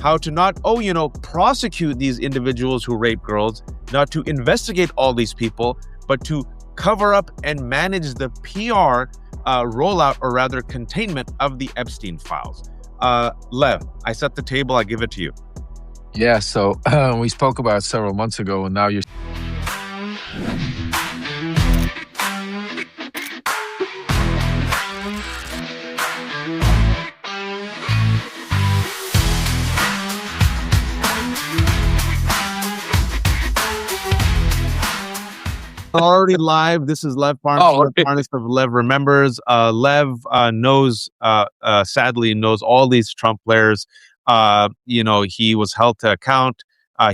how to not, prosecute these individuals who rape girls, not to investigate all these people, but to cover up and manage the PR rollout, or rather containment, of the Epstein files. Lev, I set the table. I give it to you. Yeah, so we spoke about it several months ago, and now you're. Already live. This is Lev Parnas, Lev Parnas of Lev Remembers. Lev knows, sadly, knows all these Trump players. He was held to account.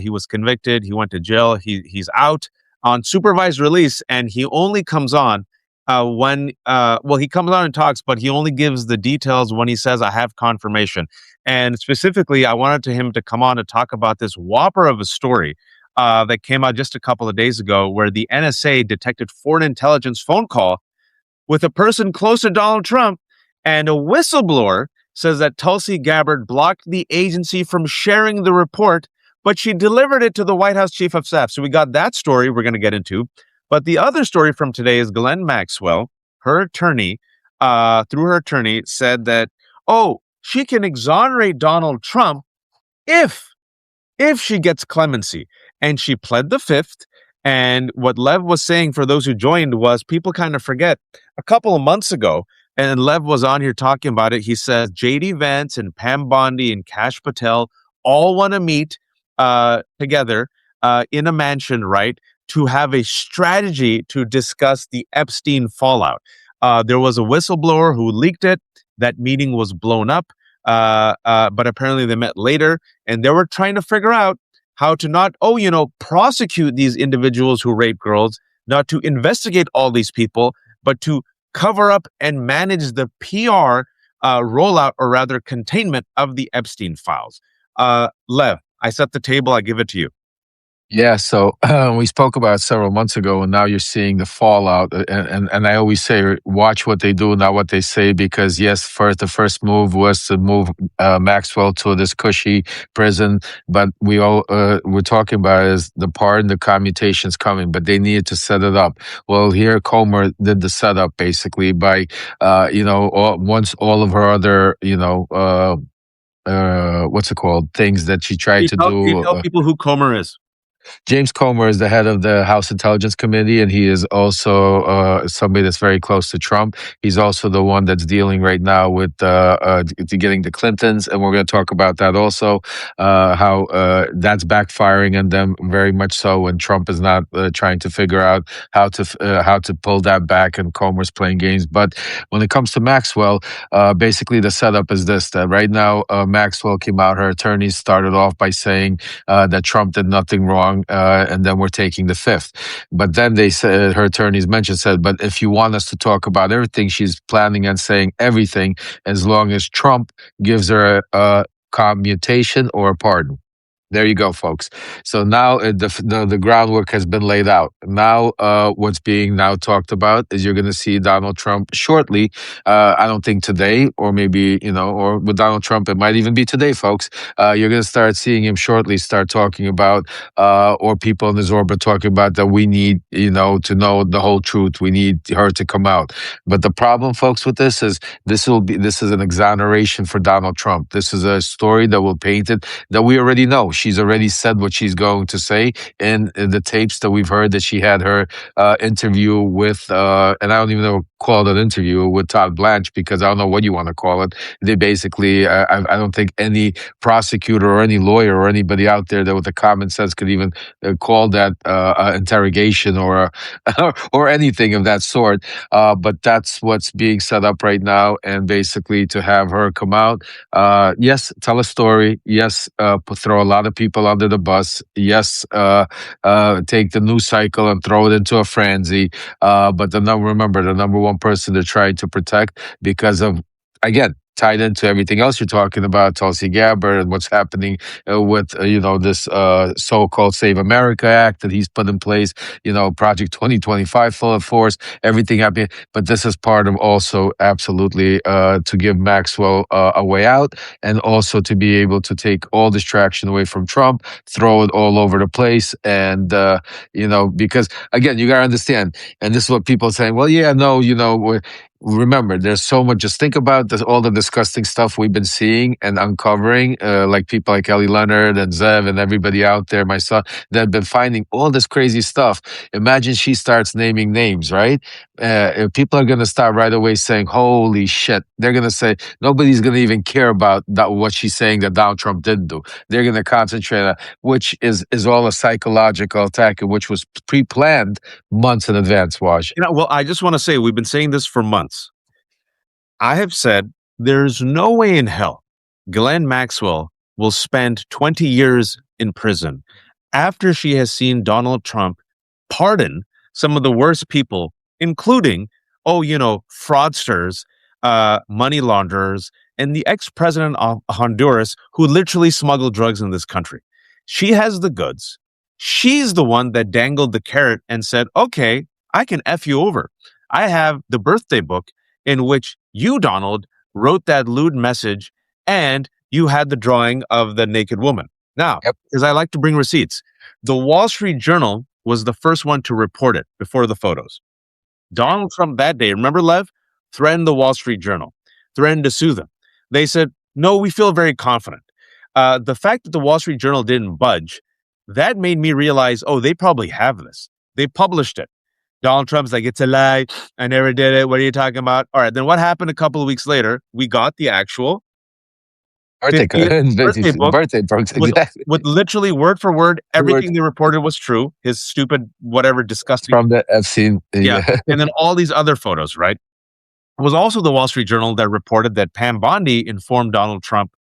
He was convicted. He went to jail. He's out on supervised release, and he only comes on when he comes on and talks, but he only gives the details when he says, "I have confirmation." And specifically, I wanted him to come on and talk about this whopper of a story that came out just a couple of days ago, where the NSA detected foreign intelligence phone call with a person close to Donald Trump, and a whistleblower says that Tulsi Gabbard blocked the agency from sharing the report, but she delivered it to the White House chief of staff. So we got that story we're going to get into. But the other story from today is Ghislaine Maxwell, her attorney, through her attorney, said that, she can exonerate Donald Trump if she gets clemency. And she pled the fifth. And what Lev was saying, for those who joined, was people kind of forget a couple of months ago, and Lev was on here talking about it. He says J.D. Vance and Pam Bondi and Kash Patel all want to meet together in a mansion, right, to have a strategy to discuss the Epstein fallout. There was a whistleblower who leaked it. That meeting was blown up, but apparently they met later, and they were trying to figure out how to not, prosecute these individuals who rape girls, not to investigate all these people, but to cover up and manage the PR rollout, or rather containment, of the Epstein files. Lev, I set the table. I give it to you. Yeah, so we spoke about it several months ago, and now you're seeing the fallout. And I always say, watch what they do, not what they say, because yes, the first move was to move Maxwell to this cushy prison, but we're talking about is the pardon, the commutation's coming, but they needed to set it up. Well, here Comer did the setup basically by, once all of her other, what's it called, things that she tried to do. Can you tell people who Comer is? James Comer is the head of the House Intelligence Committee, and he is also somebody that's very close to Trump. He's also the one that's dealing right now with getting the Clintons, and we're going to talk about that also, how that's backfiring on them very much so when Trump is not trying to figure out how to pull that back, and Comer's playing games. But when it comes to Maxwell, basically the setup is this: that right now Maxwell came out, her attorneys started off by saying that Trump did nothing wrong. And then we're taking the fifth. But then they said, her attorneys said, but if you want us to talk about everything, she's planning on saying everything as long as Trump gives her a commutation or a pardon. There you go, folks. So now the groundwork has been laid out. Now what's being now talked about is you're going to see Donald Trump shortly. I don't think today, or maybe, or with Donald Trump, it might even be today, folks. You're going to start seeing him shortly start talking about, or people in his orbit talking about, that we need, to know the whole truth. We need her to come out. But the problem, folks, with this is this is an exoneration for Donald Trump. This is a story that will paint it that we already know. She's already said what she's going to say in the tapes that we've heard, that she had her interview with, and I don't even know, call it an interview with Todd Blanche, because I don't know what you want to call it. They basically, I don't think any prosecutor or any lawyer or anybody out there that with a common sense could even call that interrogation or or anything of that sort. But that's what's being set up right now, and basically to have her come out, yes, tell a story, yes, throw a lot of people under the bus, yes, take the news cycle and throw it into a frenzy. But remember, the number one person they're trying to protect, because of, again, tied into everything else you're talking about, Tulsi Gabbard, and what's happening with this so-called Save America Act that he's put in place. Project 2025 full of force, everything happening. But this is part of also absolutely to give Maxwell a way out, and also to be able to take all distraction away from Trump, throw it all over the place, and because again, you gotta understand, and this is what people are saying. Well, yeah, no, remember, there's so much. Just think about this, all the disgusting stuff we've been seeing and uncovering, like people like Ellie Leonard and Zev and everybody out there, my son, that have been finding all this crazy stuff. Imagine she starts naming names, right? People are going to start right away saying, holy shit. They're going to say, nobody's going to even care about what she's saying that Donald Trump didn't do. They're going to concentrate on, which is all a psychological attack, which was pre-planned months in advance, Waj. Well, I just want to say we've been saying this for months. I have said there's no way in hell Ghislaine Maxwell will spend 20 years in prison after she has seen Donald Trump pardon some of the worst people, including, fraudsters, money launderers, and the ex-president of Honduras who literally smuggled drugs in this country. She has the goods. She's the one that dangled the carrot and said, okay, I can F you over. I have the birthday book in which you, Donald, wrote that lewd message and you had the drawing of the naked woman. Now, because I like to bring receipts, the Wall Street Journal was the first one to report it before the photos. Donald Trump that day, remember, Lev, threatened the Wall Street Journal, threatened to sue them. They said, no, we feel very confident. The fact that the Wall Street Journal didn't budge, that made me realize, they probably have this. They published it. Donald Trump's like, it's a lie. I never did it. What are you talking about? All right. Then what happened a couple of weeks later? We got the actual birthday book with literally word for word, everything they reported was true. His stupid, whatever, disgusting. From the Epstein. Yeah. And then all these other photos, right? It was also the Wall Street Journal that reported that Pam Bondi informed Donald Trump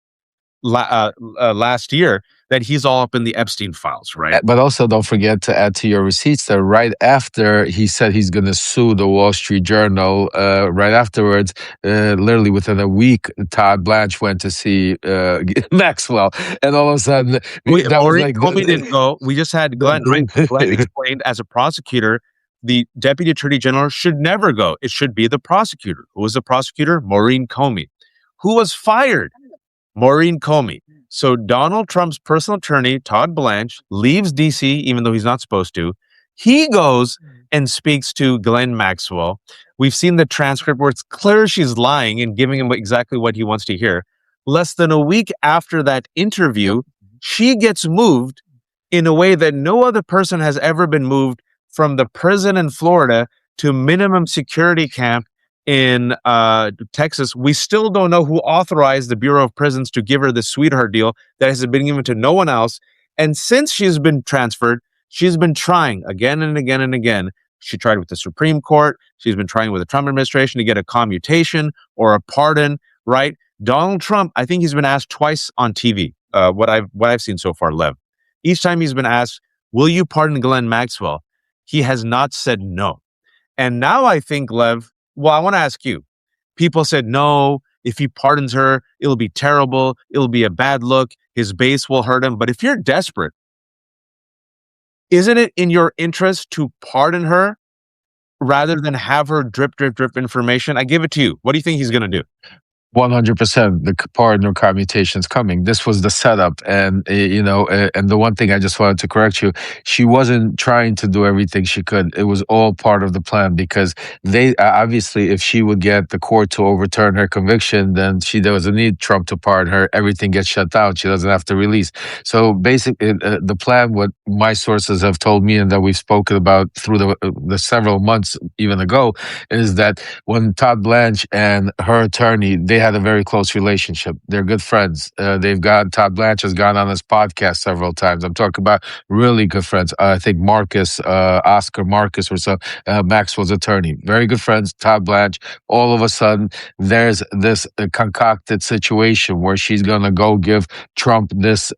last year that he's all up in the Epstein files, right? But also don't forget to add to your receipts that right after he said he's going to sue the Wall Street Journal, right afterwards, literally within a week, Todd Blanche went to see Maxwell, and all of a sudden, Maureen Comey didn't go. We just had Glenn, right? Glenn explained as a prosecutor, the Deputy Attorney General should never go. It should be the prosecutor. Who was the prosecutor? Maureen Comey. Who was fired? Maureen Comey. So Donald Trump's personal attorney, Todd Blanche, leaves D.C., even though he's not supposed to. He goes and speaks to Ghislaine Maxwell. We've seen the transcript where it's clear she's lying and giving him exactly what he wants to hear. Less than a week after that interview, she gets moved in a way that no other person has ever been moved, from the prison in Florida to minimum security camp in Texas. We still don't know who authorized the Bureau of Prisons to give her the sweetheart deal that has been given to no one else. And since she's been transferred, she's been trying again and again and again. She tried with the Supreme Court. She's been trying with the Trump administration to get a commutation or a pardon, right? Donald Trump, I think he's been asked twice on TV, what I've seen so far, Lev. Each time he's been asked, will you pardon Ghislaine Maxwell? He has not said no. And now I think, Lev, well, I want to ask you. People said, no, if he pardons her, it'll be terrible. It'll be a bad look. His base will hurt him. But if you're desperate, isn't it in your interest to pardon her rather than have her drip information? I give it to you. What do you think he's going to do? 100%, the pardon or commutation is coming. This was the setup, and and the one thing I just wanted to correct you: she wasn't trying to do everything she could. It was all part of the plan, because they obviously, if she would get the court to overturn her conviction, then she doesn't need Trump to pardon her. Everything gets shut down. She doesn't have to release. So basically, the plan, what my sources have told me, and that we've spoken about through the several months even ago, is that when Todd Blanche and her attorney, they had a very close relationship. They're good friends. Todd Blanche has gone on his podcast several times. I'm talking about really good friends. I think Oscar Marcus or so, Maxwell's attorney. Very good friends, Todd Blanche. All of a sudden, there's this concocted situation where she's going to go give Trump this,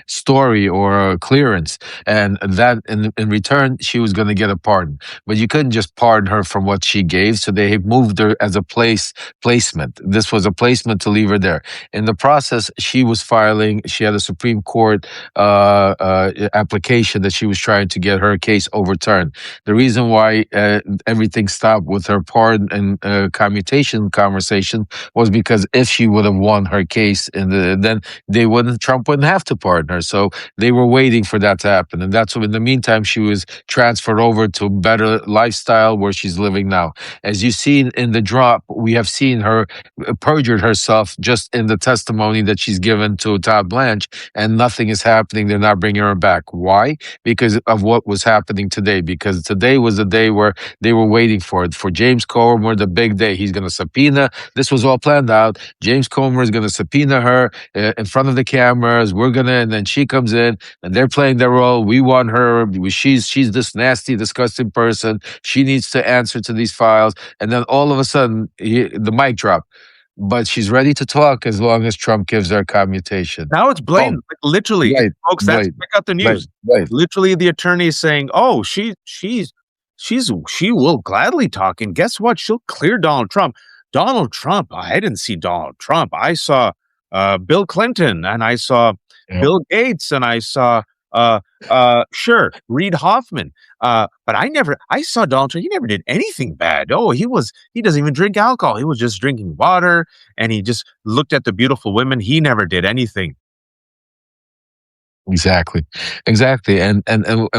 story or clearance, and that in return she was going to get a pardon. But you couldn't just pardon her from what she gave, so they moved her as a placement. This was a placement to leave her there. In the process, she had a Supreme Court application that she was trying to get her case overturned. The reason why everything stopped with her pardon and commutation conversation was because if she would have won her case then Trump wouldn't have to pardon her. So they were waiting for that to happen. And that's what, in the meantime, she was transferred over to a better lifestyle where she's living now. As you see in the drop, we have seen her perjured herself just in the testimony that she's given to Todd Blanche, and nothing is happening. They're not bringing her back. Why? Because of what was happening today. Because today was the day where they were waiting for it. For James Comer, the big day. He's going to subpoena. This was all planned out. James Comer is going to subpoena her in front of the cameras. And then she comes in, and they're playing their role. We want her. She's this nasty, disgusting person. She needs to answer to these files. And then all of a sudden, the mic drop. But she's ready to talk as long as Trump gives her commutation. Now it's blatant. Like, literally, right, folks, that's check out the news. Right. Literally, the attorney is saying, "Oh, she will gladly talk, and guess what? She'll clear Donald Trump. Donald Trump. I didn't see Donald Trump. I saw Bill Clinton, and I saw Bill Gates, and I saw Reid Hoffman. But I saw Donald Trump. He never did anything bad. Oh, he doesn't even drink alcohol. He was just drinking water, and he just looked at the beautiful women. He never did anything." Exactly, and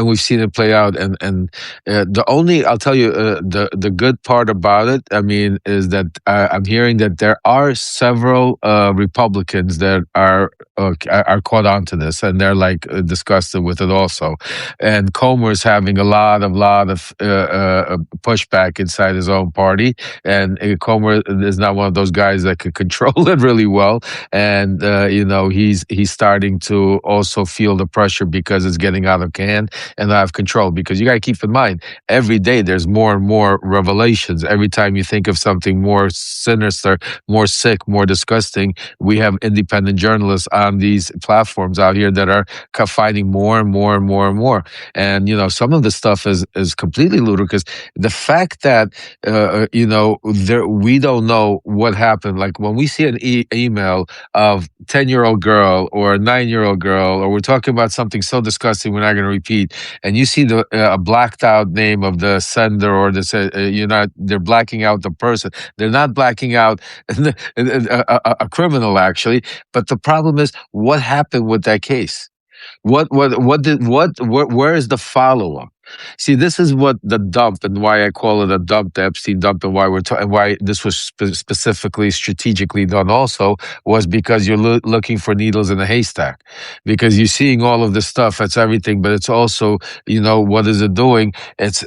we've seen it play out. I'll tell you, the good part about it, I mean, is that I'm hearing that there are several Republicans that are caught on to this, and they're like disgusted with it also. And Comer is having a lot of pushback inside his own party, and Comer is not one of those guys that could control it really well. And he's starting to also feel the pressure because it's getting out of hand and out of control. Because you got to keep in mind, every day there's more and more revelations. Every time you think of something more sinister, more sick, more disgusting, we have independent journalists on these platforms out here that are finding more and more and more and more. And some of the stuff is completely ludicrous. The fact that we don't know what happened. Like when we see an email of 10-year-old girl or a 9-year-old girl, or we're talking about something so disgusting we're not going to repeat, and you see the blacked out name of the sender, or they're blacking out the person. They're not blacking out a criminal, actually. But the problem is, what happened with that case? Where is the follow-up? See, this is what the dump, and why I call it a dump, the Epstein dump, and why this was specifically strategically done also, was because you're looking for needles in a haystack, because you're seeing all of this stuff. It's everything, but it's also, what is it doing? It's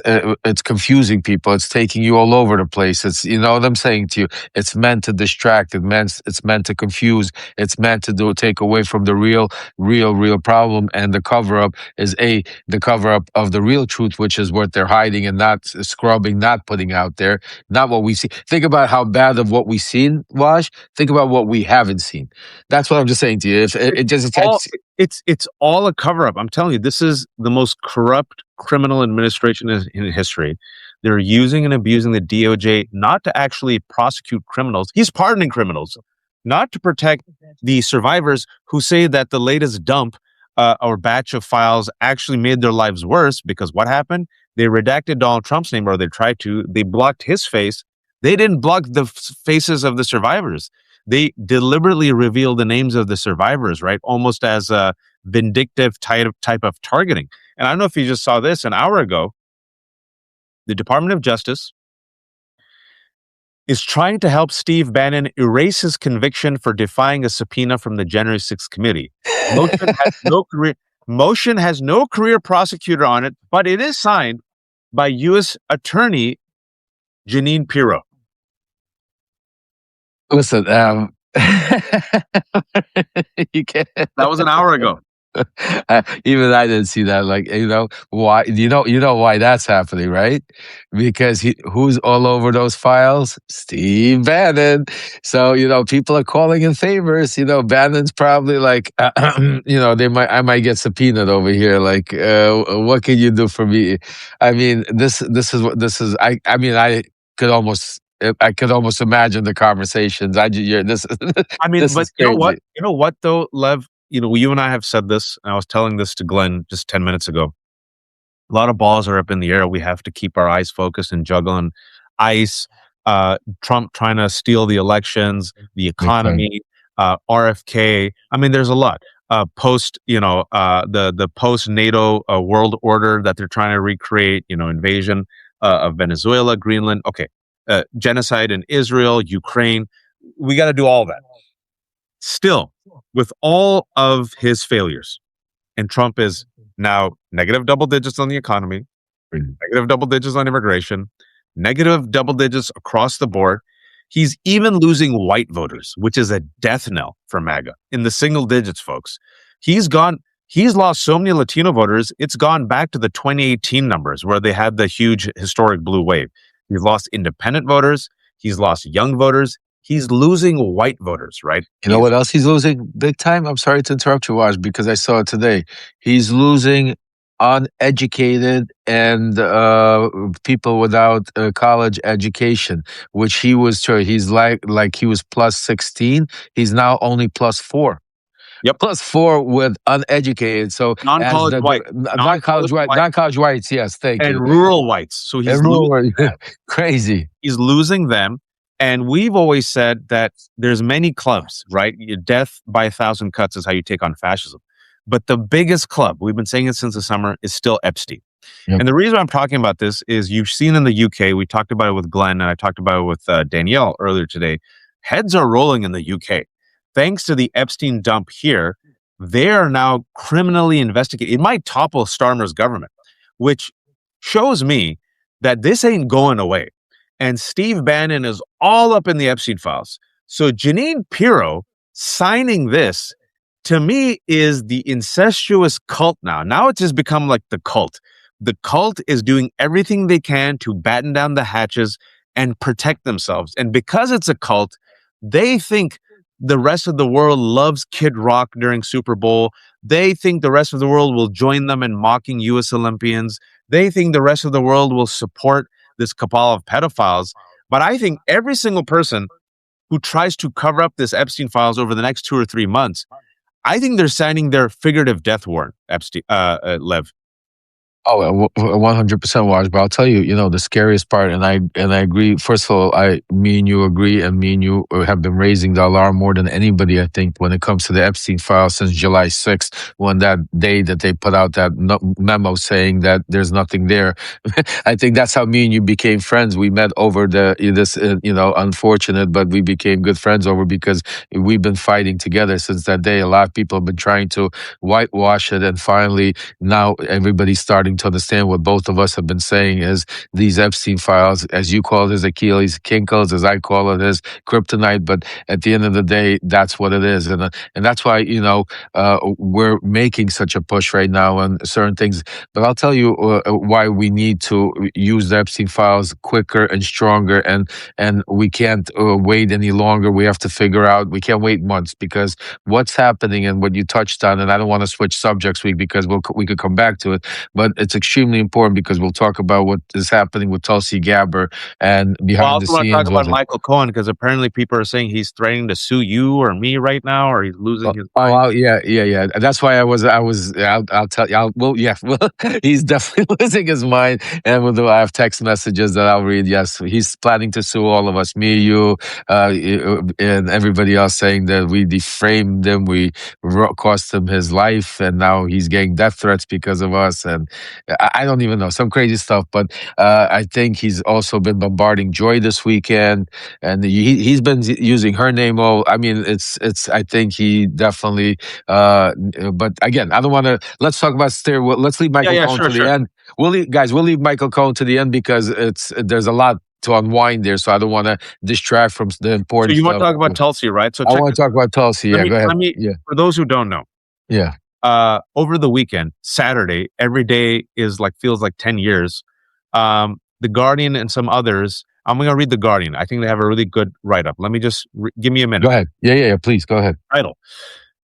confusing people. It's taking you all over the place. It's, what I'm saying to you, it's meant to distract. It's meant to confuse. It's meant to take away from the real problem. And the cover-up is the cover-up of the real truth, which is what they're hiding and not scrubbing, not putting out there, not what we see. Think about how bad of what we've seen, Waj. Think about what we haven't seen. That's what I'm just saying to you. It's all a cover-up. I'm telling you, this is the most corrupt criminal administration in history. They're using and abusing the DOJ not to actually prosecute criminals. He's pardoning criminals, not to protect the survivors who say that the latest dump or batch of files actually made their lives worse. Because what happened? They redacted Donald Trump's name, or they tried to. They blocked his face. They didn't block the faces of the survivors. They deliberately revealed the names of the survivors, right? Almost as a vindictive type of targeting. And I don't know if you just saw this an hour ago. The Department of Justice is trying to help Steve Bannon erase his conviction for defying a subpoena from the January 6th committee. Motion has no career prosecutor on it, but it is signed by U.S. Attorney Jeanine Pirro. Listen, you can't. That was an hour ago. Even I didn't see that. Like, why? You know why that's happening, right? Because who's all over those files? Steve Bannon. So people are calling in favors. Bannon's probably like, I might get subpoenaed over here. Like, what can you do for me? I mean, this is what this is. I mean, could almost. I could almost imagine the conversations. This I mean, this but is you know what? crazy. You know what though, Lev? You and I have said this, and I was telling this to Glenn just 10 minutes ago. A lot of balls are up in the air. We have to keep our eyes focused and juggling ICE, Trump trying to steal the elections, the Big time. economy, RFK. I mean, there's a lot. Post, the post NATO world order that they're trying to recreate. Invasion of Venezuela, Greenland. Okay, genocide in Israel, Ukraine. We got to do all that. Still, with all of his failures, and Trump is now negative double digits on the economy, negative double digits on immigration, negative double digits across the board. He's even losing white voters, which is a death knell for MAGA in the single digits, folks. He's gone. He's lost so many Latino voters. It's gone back to the 2018 numbers where they had the huge historic blue wave. He's lost independent voters. He's lost young voters. He's losing white voters, right? You know what else he's losing big time? I'm sorry to interrupt you, Waj, because I saw it today. He's losing uneducated and people without college education, which he was sure he's like he was plus 16. He's now only plus 4. Yep. Plus 4 with uneducated. So as Non-college white, not college white, not college whites. Yes, thank and you. rural whites. So he's And losing rural, them. crazy. He's losing them. And we've always said that there's many clubs, right? Death by a thousand cuts is how you take on fascism. But the biggest club, we've been saying it since the summer, is still Epstein. Yep. And the reason I'm talking about this is you've seen in the UK, we talked about it with Glenn, and I talked about it with Danielle earlier today. Heads are rolling in the UK. Thanks to the Epstein dump here, they are now criminally investigated. It might topple Starmer's government, which shows me that this ain't going away. And Steve Bannon is all up in the Epstein files. So Janine Pirro signing this, to me, is the incestuous cult now. Now it's just become like the cult. The cult is doing everything they can to batten down the hatches and protect themselves. And because it's a cult, they think the rest of the world loves Kid Rock during Super Bowl. They think the rest of the world will join them in mocking U.S. Olympians. They think the rest of the world will support this cabal of pedophiles. But I think every single person who tries to cover up this Epstein files over the next 2 or 3 months, I think they're signing their figurative death warrant, Epstein, Lev. Oh, 100% Watch, but I'll tell you, the scariest part, and I agree. First of all, me and you agree, and me and you have been raising the alarm more than anybody, I think, when it comes to the Epstein file since July 6th, when that day that they put out that memo saying that there's nothing there. I think that's how me and you became friends. We met over this, unfortunate, but we became good friends over because we've been fighting together since that day. A lot of people have been trying to whitewash it, and finally now everybody's starting to understand what both of us have been saying is these Epstein files, as you call it, his Achilles kinkles, as I call it, his kryptonite. But at the end of the day, that's what it is, and that's why we're making such a push right now on certain things. But I'll tell you why we need to use the Epstein files quicker and stronger, and we can't wait any longer. We have to figure out. We can't wait months because what's happening and what you touched on, and I don't want to switch subjects because we could come back to it, but it's extremely important because we'll talk about what is happening with Tulsi Gabbard and Well, I behind the also want to talk scenes about with it. Michael Cohen because apparently people are saying he's threatening to sue you or me right now, or he's losing his mind. Yeah. That's why I'll tell you. Well, yeah. Well, he's definitely losing his mind, and I have text messages that I'll read. Yes, he's planning to sue all of us, me, you, and everybody else, saying that we defamed him, we cost him his life, and now he's getting death threats because of us. And I don't even know, some crazy stuff. But I think he's also been bombarding Joy this weekend, and he's been using her name. I mean, it's. I think he definitely. But again, I don't want to. Let's talk about let's leave Michael Cohen to the end. We'll leave Michael Cohen to the end because there's a lot to unwind there, so I don't want to distract from the important So you stuff. want to talk about Tulsi, right? So I want to talk about Tulsi. Yeah, go ahead. For those who don't know, yeah, over the weekend, Saturday, every day is like feels like 10 years. The Guardian and some others. I'm going to read the Guardian. I think they have a really good write up. Let me just give me a minute. Go ahead. Yeah. Please go ahead. Title: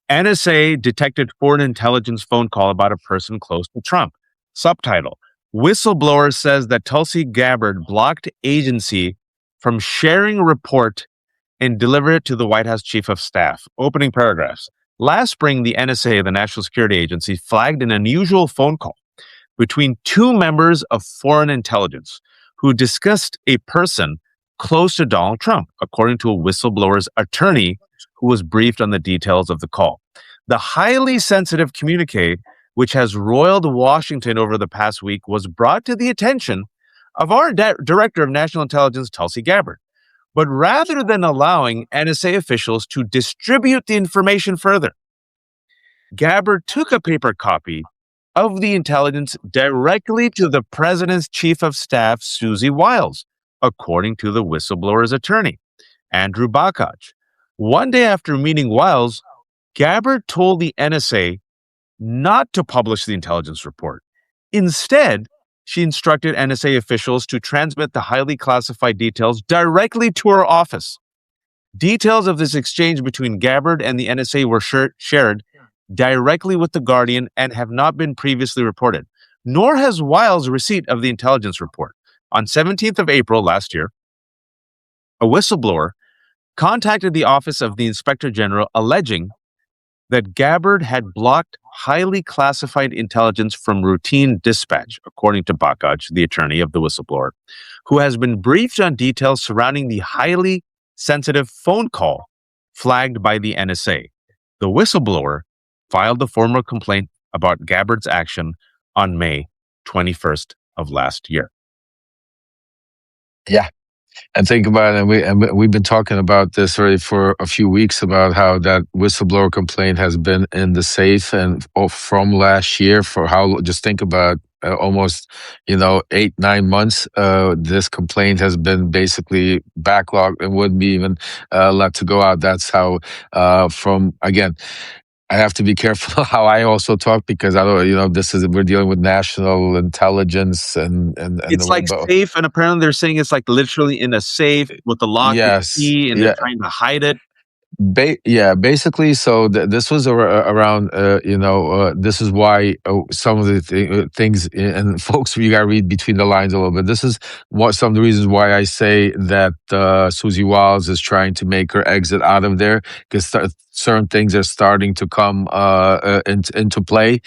NSA detected foreign intelligence phone call about a person close to Trump. Subtitle: Whistleblower says that Tulsi Gabbard blocked agency from sharing report and delivered it to the White House Chief of Staff. Opening paragraphs. Last spring, the NSA, the National Security Agency, flagged an unusual phone call between two members of foreign intelligence who discussed a person close to Donald Trump, according to a whistleblower's attorney who was briefed on the details of the call. The highly sensitive communique, which has roiled Washington over the past week, was brought to the attention of our Director of National Intelligence, Tulsi Gabbard. But rather than allowing NSA officials to distribute the information further, Gabbard took a paper copy of the intelligence directly to the president's chief of staff, Susie Wiles, according to the whistleblower's attorney, Andrew Bakach. One day after meeting Wiles, Gabbard told the NSA not to publish the intelligence report. Instead, she instructed NSA officials to transmit the highly classified details directly to her office. Details of this exchange between Gabbard and the NSA were shared directly with The Guardian and have not been previously reported, nor has Wiles' receipt of the intelligence report. On 17th of April last year, a whistleblower contacted the office of the Inspector General alleging that Gabbard had blocked highly classified intelligence from routine dispatch, according to Bakach, the attorney of the whistleblower, who has been briefed on details surrounding the highly sensitive phone call flagged by the NSA. The whistleblower filed a formal complaint about Gabbard's action on May 21st of last year. Yeah. And think about it, and we've been talking about this already for a few weeks about how that whistleblower complaint has been in the safe and from last year for how, just think about almost 8-9 months. This complaint has been basically backlogged and wouldn't be even allowed to go out. That's how from again. I have to be careful how I also talk because I don't, we're dealing with national intelligence and it's like safe, and apparently they're saying it's like literally in a safe with the lock and key, and they're trying to hide it. Basically, so this was around, this is why some of the things, and folks, you got to read between the lines a little bit. This is what some of the reasons why I say that Susie Wiles is trying to make her exit out of there, because certain things are starting to come into play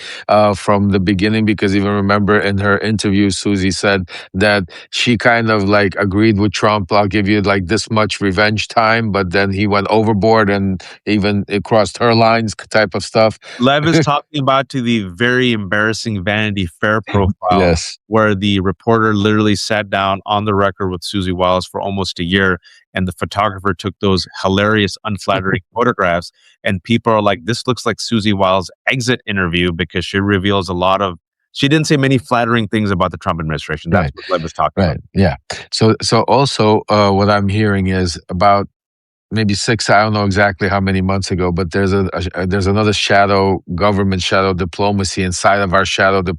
from the beginning. Because even remember in her interview, Susie said that she kind of like agreed with Trump, I'll give you like this much revenge time, but then he went overboard and even it crossed her lines type of stuff. Lev is talking about to the very embarrassing Vanity Fair profile, yes, where the reporter literally sat down on the record with Susie Wiles for almost a year, and the photographer took those hilarious, unflattering photographs, and people are like, this looks like Susie Wiles' exit interview because she reveals a lot of, she didn't say many flattering things about the Trump administration. That's what Lev was talking about. Yeah. So also what I'm hearing is about maybe 6, I don't know exactly how many months ago, but there's another shadow government, shadow diplomacy inside of our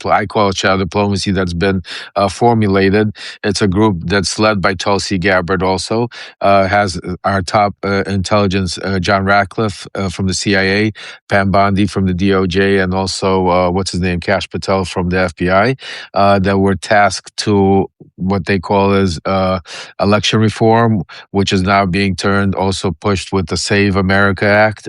I call it shadow diplomacy, that's been formulated. It's a group that's led by Tulsi Gabbard also, has our top intelligence, John Ratcliffe from the CIA, Pam Bondi from the DOJ, and also, what's his name, Kash Patel from the FBI, that were tasked to what they call as election reform, which is now being turned also pushed with the Save America Act,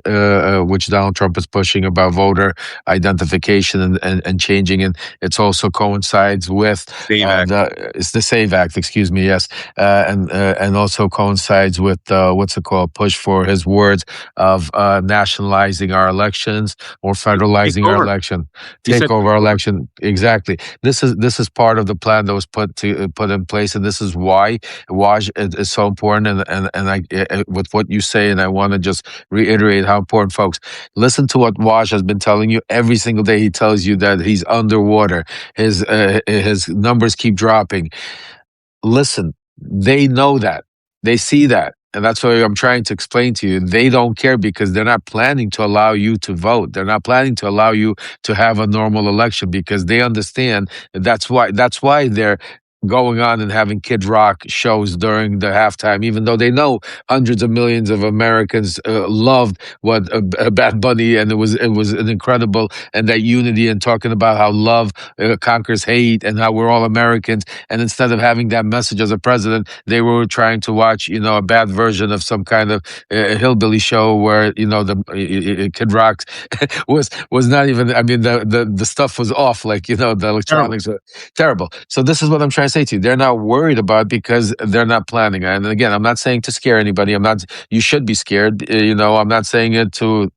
which Donald Trump is pushing about voter identification and changing. And it's also coincides with it's the Save Act, excuse me, yes, and also coincides with what's it called, push for his words of nationalizing our elections or federalizing our election, take over our election. Exactly. This is part of the plan that was put in place, and this is why WAJ is so important. And I with what you say, and I want to just reiterate how important, folks, listen to what WAJ has been telling you every single day. He tells you that he's underwater. His numbers keep dropping. Listen, they know that. They see that. And that's what I'm trying to explain to you. They don't care because they're not planning to allow you to vote. They're not planning to allow you to have a normal election because they understand that's why they're going on and having Kid Rock shows during the halftime, even though they know hundreds of millions of Americans loved what Bad Bunny, and it was an incredible, and that unity and talking about how love conquers hate and how we're all Americans. And instead of having that message as a president, they were trying to watch, a bad version of some kind of hillbilly show where the Kid Rock was not even. I mean, the stuff was off. Like the Terrible. electronics were terrible. So this is what I'm trying to say to you. They're not worried about it because they're not planning. And again, I'm not saying to scare anybody. I'm not. You should be scared. I'm not saying it to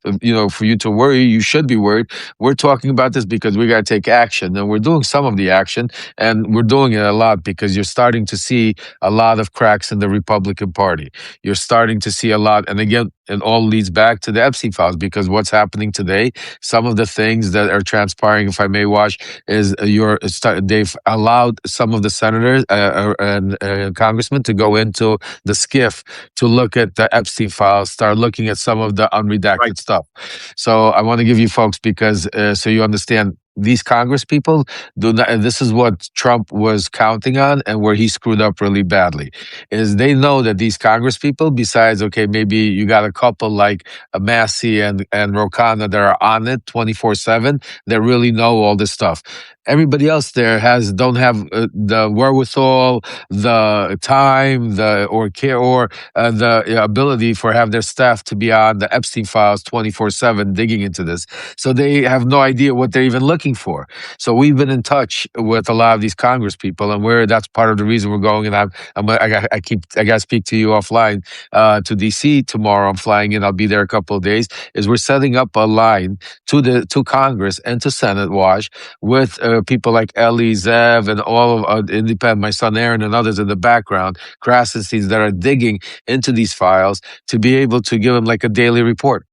for you to worry. You should be worried. We're talking about this because we got to take action, and we're doing some of the action, and we're doing it a lot because you're starting to see a lot of cracks in the Republican Party. You're starting to see a lot, and again, it all leads back to the Epstein files because what's happening today, some of the things that are transpiring, if I may watch, is they've allowed some of the senators and congressmen to go into the skiff to look at the Epstein files, start looking at some of the unredacted Right. stuff. So I want to give you folks because so you understand these Congress people do not, and this is what Trump was counting on and where he screwed up really badly, is they know that these Congress people, besides, okay, maybe you got a couple like Massey and Ro Khanna that are on it 24/7, that really know all this stuff. Everybody else there don't have the wherewithal, the time, or care, or the ability for have their staff to be on the Epstein files 24/7 digging into this. So they have no idea what they're even looking for. So we've been in touch with a lot of these Congress people, and that's part of the reason we're going. And I got to speak to you offline to DC tomorrow. I'm flying in. I'll be there a couple of days. Is we're setting up a line to Congress and to Senate, Wash, with people like Ellie, Zev, and all of independent, my son Aaron, and others in the background, Krasensteins, that are digging into these files to be able to give them like a daily report.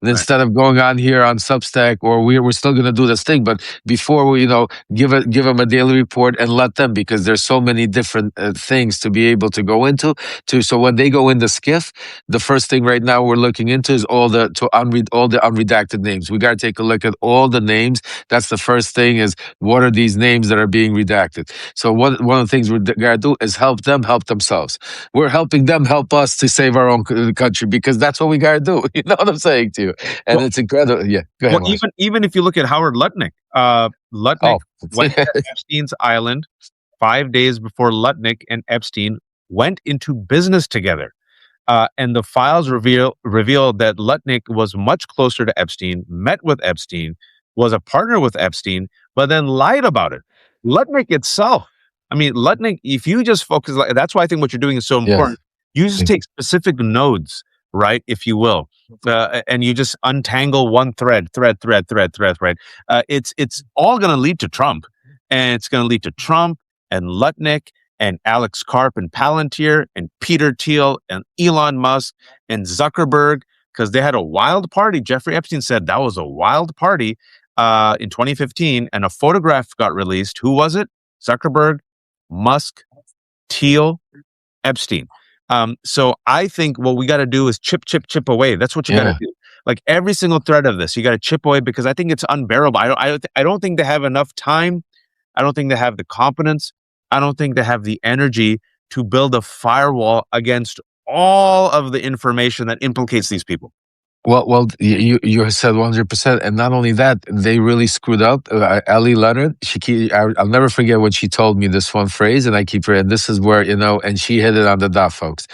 And Right. instead of going on here on Substack, or we're still going to do this thing, but before we, give them a daily report and let them, because there's so many different things to be able to go into. So when they go in the skiff, the first thing right now we're looking into is all the unredacted names. We got to take a look at all the names. That's the first thing. Is what are these names that are being redacted? So one of the things we got to do is help them help themselves. We're helping them help us to save our own country, because that's what we got to do. You know what I'm saying to you? And Well, it's incredible. Yeah, go ahead. well, even if you look at Howard Lutnick, Lutnick Oh, went to Epstein's island 5 days before Lutnick and Epstein went into business together. And the files revealed that Lutnick was much closer to Epstein, met with Epstein, was a partner with Epstein, but then lied about it. Lutnick itself, I mean, Lutnick, if you just focus, that's why I think what you're doing is so important. You just take specific nodes, right, if you will, and you just untangle one thread, right? It's all going to lead to Trump, and it's going to lead to Trump and Lutnick and Alex Karp and Palantir and Peter Thiel and Elon Musk and Zuckerberg, because they had a wild party. Jeffrey Epstein said that was a wild party in 2015, and a photograph got released. Who was it? Zuckerberg, Musk, Thiel, Epstein. So I think what we got to do is chip away. That's what you got to do. Like every single thread of this, you got to chip away, because I think it's unbearable. I don't think they have enough time. I don't think they have the competence. I don't think they have the energy to build a firewall against all of the information that implicates these people. Well, you said 100%, and not only that, they really screwed up. Ellie Leonard, I'll never forget when she told me this one phrase, and I keep her. And this is where and she hit it on the dot, folks.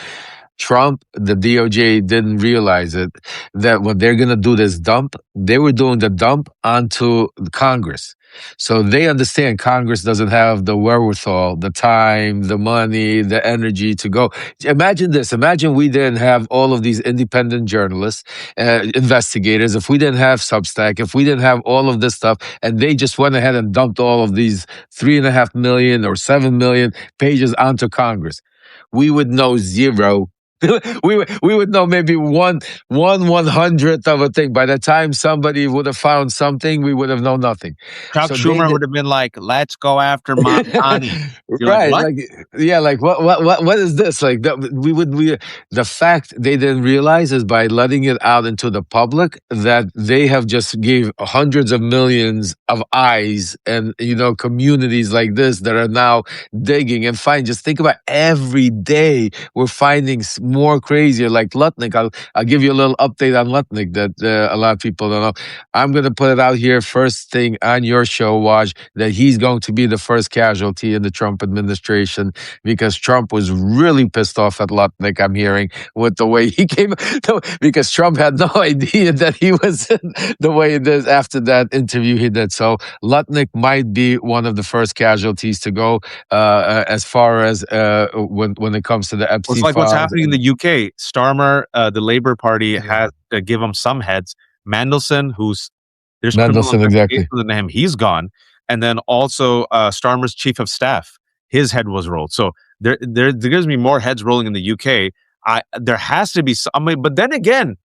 Trump, the DOJ didn't realize it, that when they're going to do this dump, they were doing the dump onto Congress. So they understand Congress doesn't have the wherewithal, the time, the money, the energy to go. Imagine this. Imagine we didn't have all of these independent journalists, investigators, if we didn't have Substack, if we didn't have all of this stuff, and they just went ahead and dumped all of these 3.5 million or 7 million pages onto Congress. We would know zero we would know maybe one hundredth of a thing. By the time somebody would have found something, we would have known nothing. Chuck So they Schumer did. would have been like, "Let's go after Mamdani." You're like, Right, "What?" like, yeah, like what is this? Like, the fact they didn't realize is by letting it out into the public that they have just gave hundreds of millions of eyes and communities like this that are now digging and find. Just think about every day we're finding more crazier, like Lutnick. I'll give you a little update on Lutnick that a lot of people don't know. I'm going to put it out here first thing on your show, Waj, that he's going to be the first casualty in the Trump administration because Trump was really pissed off at Lutnick, I'm hearing, with the way he came. Because Trump had no idea that he was the way it is after that interview he did. So Lutnick might be one of the first casualties to go as far as when it comes to the Well, it's Epstein like what's files. happening in the UK. Starmer, the Labour Party, has to give him some heads. Mandelson, there's criminal Mendelsohn, investigation exactly. into him, he's gone. And then also Starmer's chief of staff, his head was rolled. So there gives me more heads rolling in the UK. There has to be some, but then again,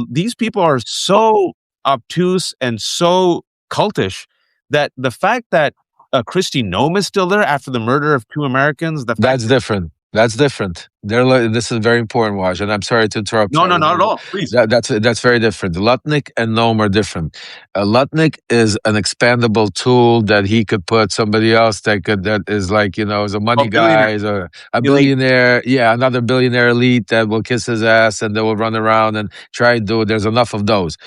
these people are so obtuse and so cultish that the fact that Kristi Noem is still there after the murder of two Americans, the fact That's different. That's different. This is very important, Waj, and I'm sorry to interrupt you. no, not at all. Please. That's very different. Lutnick and Noam are different. Lutnick is an expandable tool that he could put somebody else that is like is a money guy, is a Elite. billionaire, yeah, another billionaire elite that will kiss his ass and they will run around and try to do it. There's enough of those.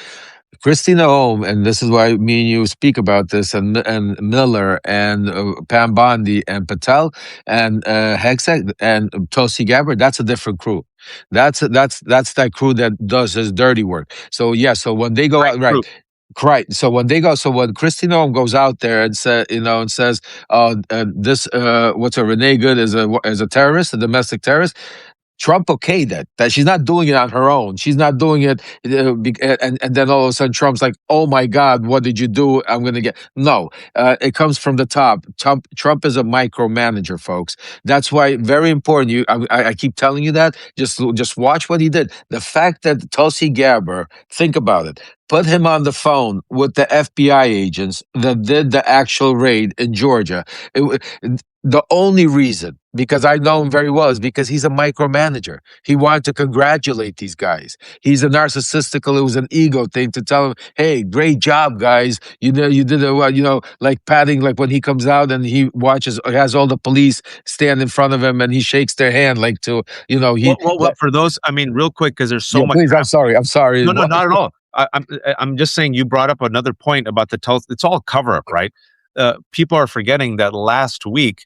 Christina Holm, and this is why me and you speak about this, and Miller and Pam Bondi and Patel and Hexek and Tulsi Gabbard. That's a different crew. That's that crew that does his dirty work. So yeah, so when they go out, right. Right. So when they go, so when Christina Holm goes out there and says, this what's a Renee Good is a terrorist, a domestic terrorist. Trump okayed that. That she's not doing it on her own. She's not doing it, and then all of a sudden Trump's like, "Oh my God, what did you do? I'm going to get." No, it comes from the top. Trump is a micromanager, folks. That's why very important. I keep telling you that. Just watch what he did. The fact that Tulsi Gabbard, think about it. Put him on the phone with the FBI agents that did the actual raid in Georgia. The only reason, because I know him very well, is because he's a micromanager. He wanted to congratulate these guys. He's a narcissistical, it was an ego thing to tell him, hey, great job, guys. You did it well, like patting, like when he comes out and he has all the police stand in front of him and he shakes their hand like Well, for those, real quick, because there's so yeah, much. please, I'm sorry. No, not at all. I'm just saying you brought up another point about the Tulsi. It's all cover up, right? People are forgetting that last week,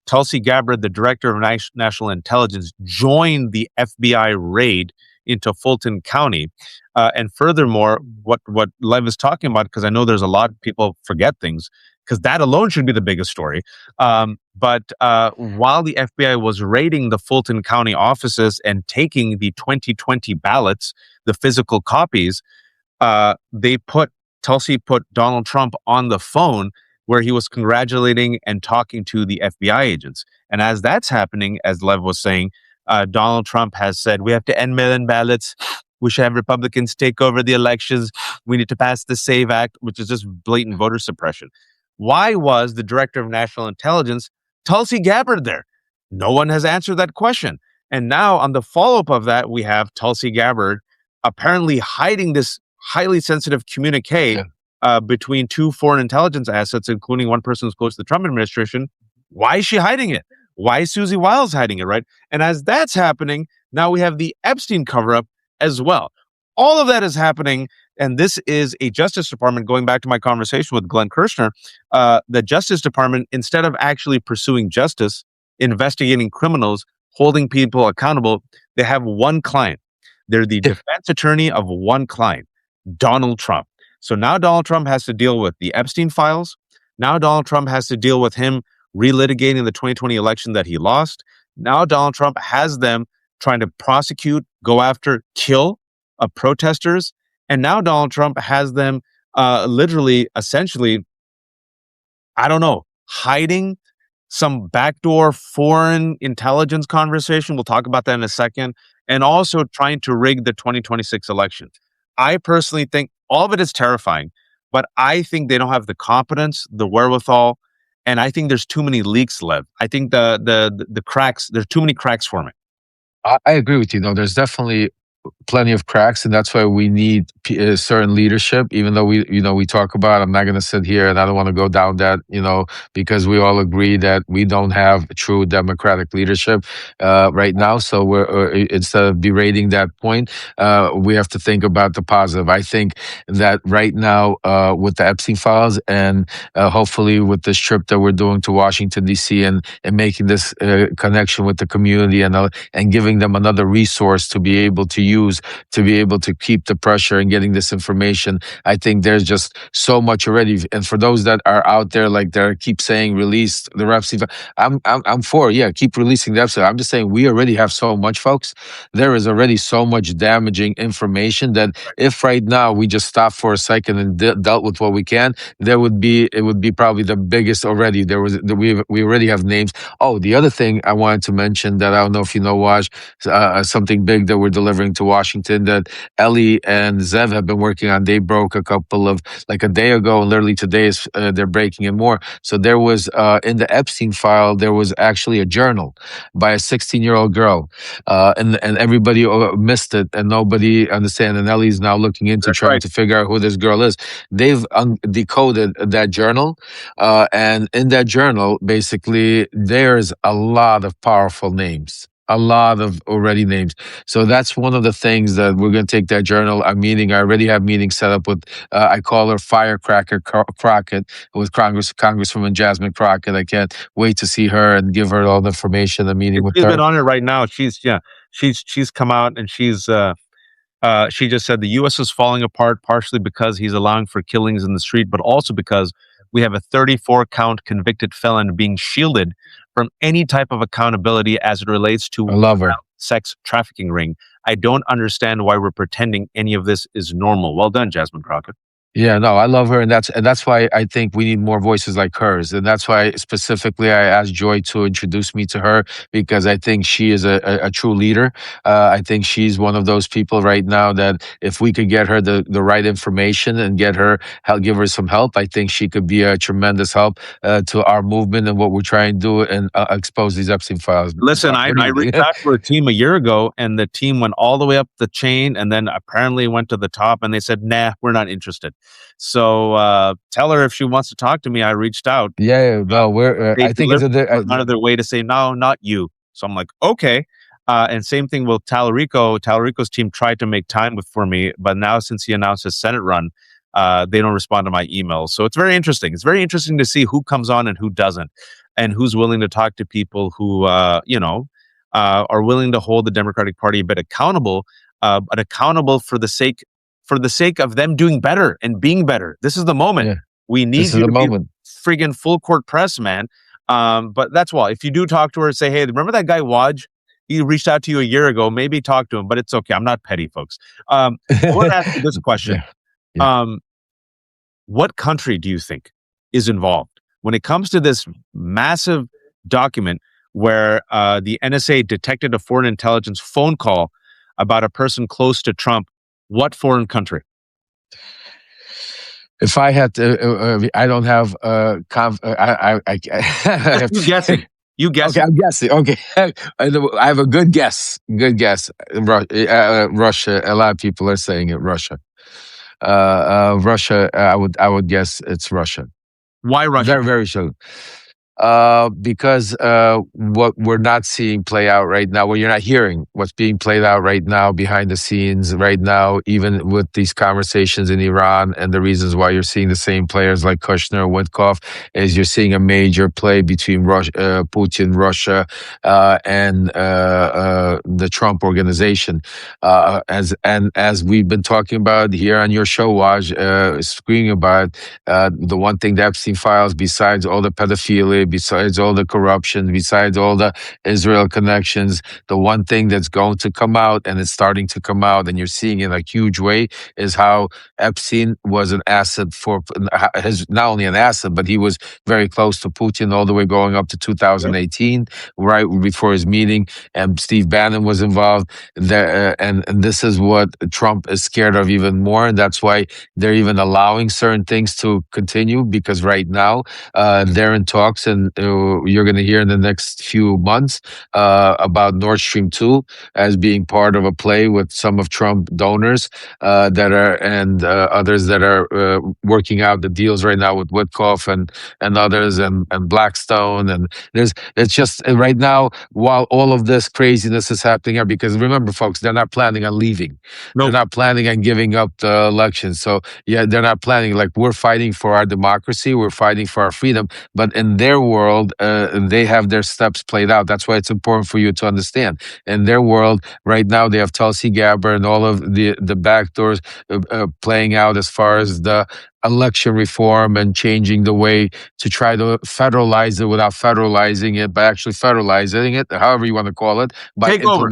Tulsi Gabbard, the director of national intelligence, joined the FBI raid into Fulton County. And furthermore, what Lev is talking about, because I know there's a lot of people forget things, because that alone should be the biggest story. But while the FBI was raiding the Fulton County offices and taking the 2020 ballots, the physical copies, Tulsi put Donald Trump on the phone where he was congratulating and talking to the FBI agents. And as that's happening, as Lev was saying, Donald Trump has said, we have to end mail-in ballots. We should have Republicans take over the elections. We need to pass the SAVE Act, which is just blatant voter suppression. Why was the director of national intelligence, Tulsi Gabbard, there? No one has answered that question. And now on the follow-up of that, we have Tulsi Gabbard apparently hiding this highly sensitive communique between two foreign intelligence assets, including one person who's close to the Trump administration. Why is she hiding it? Why is Susie Wiles hiding it, right? And as that's happening, now we have the Epstein cover-up as well. All of that is happening, and this is a Justice Department, going back to my conversation with Glenn Kirshner, the Justice Department, instead of actually pursuing justice, investigating criminals, holding people accountable, they have one client. They're the defense attorney of one client, Donald Trump. So now Donald Trump has to deal with the Epstein files. Now Donald Trump has to deal with him relitigating the 2020 election that he lost. Now Donald Trump has them trying to prosecute, go after, kill protesters. And now Donald Trump has them literally, essentially, I don't know, hiding some backdoor foreign intelligence conversation. We'll talk about that in a second. And also trying to rig the 2026 election. I personally think all of it is terrifying, but I think they don't have the competence, the wherewithal, and I think there's too many leaks, Lev. I think the cracks, there's too many cracks forming. I agree with you. No, there's definitely plenty of cracks, and that's why we need certain leadership. Even though we talk about, I'm not going to sit here, and I don't want to go down that, because we all agree that we don't have true democratic leadership right now. So we're instead of berating that point, we have to think about the positive. I think that right now, with the Epstein files, and hopefully with this trip that we're doing to Washington D.C. and making this connection with the community and giving them another resource to be able to use to be able to keep the pressure and getting this information. I think there's just so much already. And for those that are out there, like they keep saying, release the Epstein. I'm for, yeah, keep releasing the Epstein. I'm just saying we already have so much, folks. There is already so much damaging information that if right now we just stop for a second and dealt with what we can, it would be probably the biggest already. We already have names. Oh, the other thing I wanted to mention that I don't know if you know, Waj, something big that we're delivering to Washington that Ellie and Zev have been working on. They broke like a day ago, and literally today is they're breaking it more. So there was in the Epstein file, there was actually a journal by a 16-year-old girl, and everybody missed it, and nobody understand. And Ellie's now looking into trying to figure out who this girl is. They've decoded that journal, and in that journal, basically, there's a lot of powerful names. A lot of already names. So that's one of the things that we're going to take that journal. I already have meetings set up with, I call her Firecracker Crockett, with Congresswoman Jasmine Crockett. I can't wait to see her and give her all the information, the meeting with her. She's been on it right now. She's come out and she just said the U.S. is falling apart partially because he's allowing for killings in the street, but also because we have a 34-count convicted felon being shielded from any type of accountability as it relates to sex trafficking ring. I don't understand why we're pretending any of this is normal. Well done, Jasmine Crockett. Yeah, no, I love her, and that's why I think we need more voices like hers, and that's why specifically I asked Joy to introduce me to her, because I think she is a true leader. I think she's one of those people right now that if we could get her the right information and give her some help, I think she could be a tremendous help to our movement and what we're trying to do and expose these Epstein files. Listen, I reached out to a team a year ago, and the team went all the way up the chain, and then apparently went to the top, and they said, "Nah, we're not interested." So tell her if she wants to talk to me. I reached out. Yeah, no, I think it's another way to say no, not you. So I'm like, okay. And same thing with Talarico. Talarico's team tried to make time for me, but now since he announced his Senate run, they don't respond to my emails. So it's very interesting. It's very interesting to see who comes on and who doesn't, and who's willing to talk to people who are willing to hold the Democratic Party a bit accountable, but accountable for the sake of them doing better and being better. This is the moment. Yeah. We need you to be friggin' full court press, man. But that's why. If you do talk to her and say, hey, remember that guy Waj? He reached out to you a year ago. Maybe talk to him, but it's okay. I'm not petty, folks. I want to ask you this question. Yeah. What country do you think is involved when it comes to this massive document where the NSA detected a foreign intelligence phone call about a person close to Trump? What foreign country? If I had to, I don't have. You guessing? You guessing? Okay, I'm guessing. Okay, I have a good guess. Good guess. Russia. A lot of people are saying it. Russia. Russia. I would guess it's Russia. Why Russia? Very, very sure. Because what we're not seeing play out right now, well, you're not hearing what's being played out right now behind the scenes right now, even with these conversations in Iran, and the reasons why you're seeing the same players like Kushner, Witkoff, is you're seeing a major play between Putin, Russia, and the Trump organization. As we've been talking about here on your show, Waj, screaming about the one thing, the Epstein files, besides all the pedophilia, besides all the corruption, besides all the Israel connections, the one thing that's going to come out, and it's starting to come out, and you're seeing it in a huge way, is how Epstein was an asset for his, not only an asset, but he was very close to Putin all the way going up to Yep. 2018, right before his meeting, and Steve Bannon was involved. There, and this is what Trump is scared of even more, and that's why they're even allowing certain things to continue, because right now they're in talks, and you're going to hear in the next few months about Nord Stream 2 as being part of a play with some of Trump donors that are, and others that are working out the deals right now with Witkoff and others, and Blackstone, and it's just right now, while all of this craziness is happening here, because remember, folks, they're not planning on leaving. They're Nope. not planning on giving up the election. So yeah, they're not planning, like, we're fighting for our democracy, we're fighting for our freedom, but in their world, they have their steps played out. That's why it's important for you to understand. In their world right now, they have Tulsi Gabbard and all of the back doors playing out as far as the election reform and changing the way to try to federalize it without federalizing it, by actually federalizing it, however you want to call it, by Take over.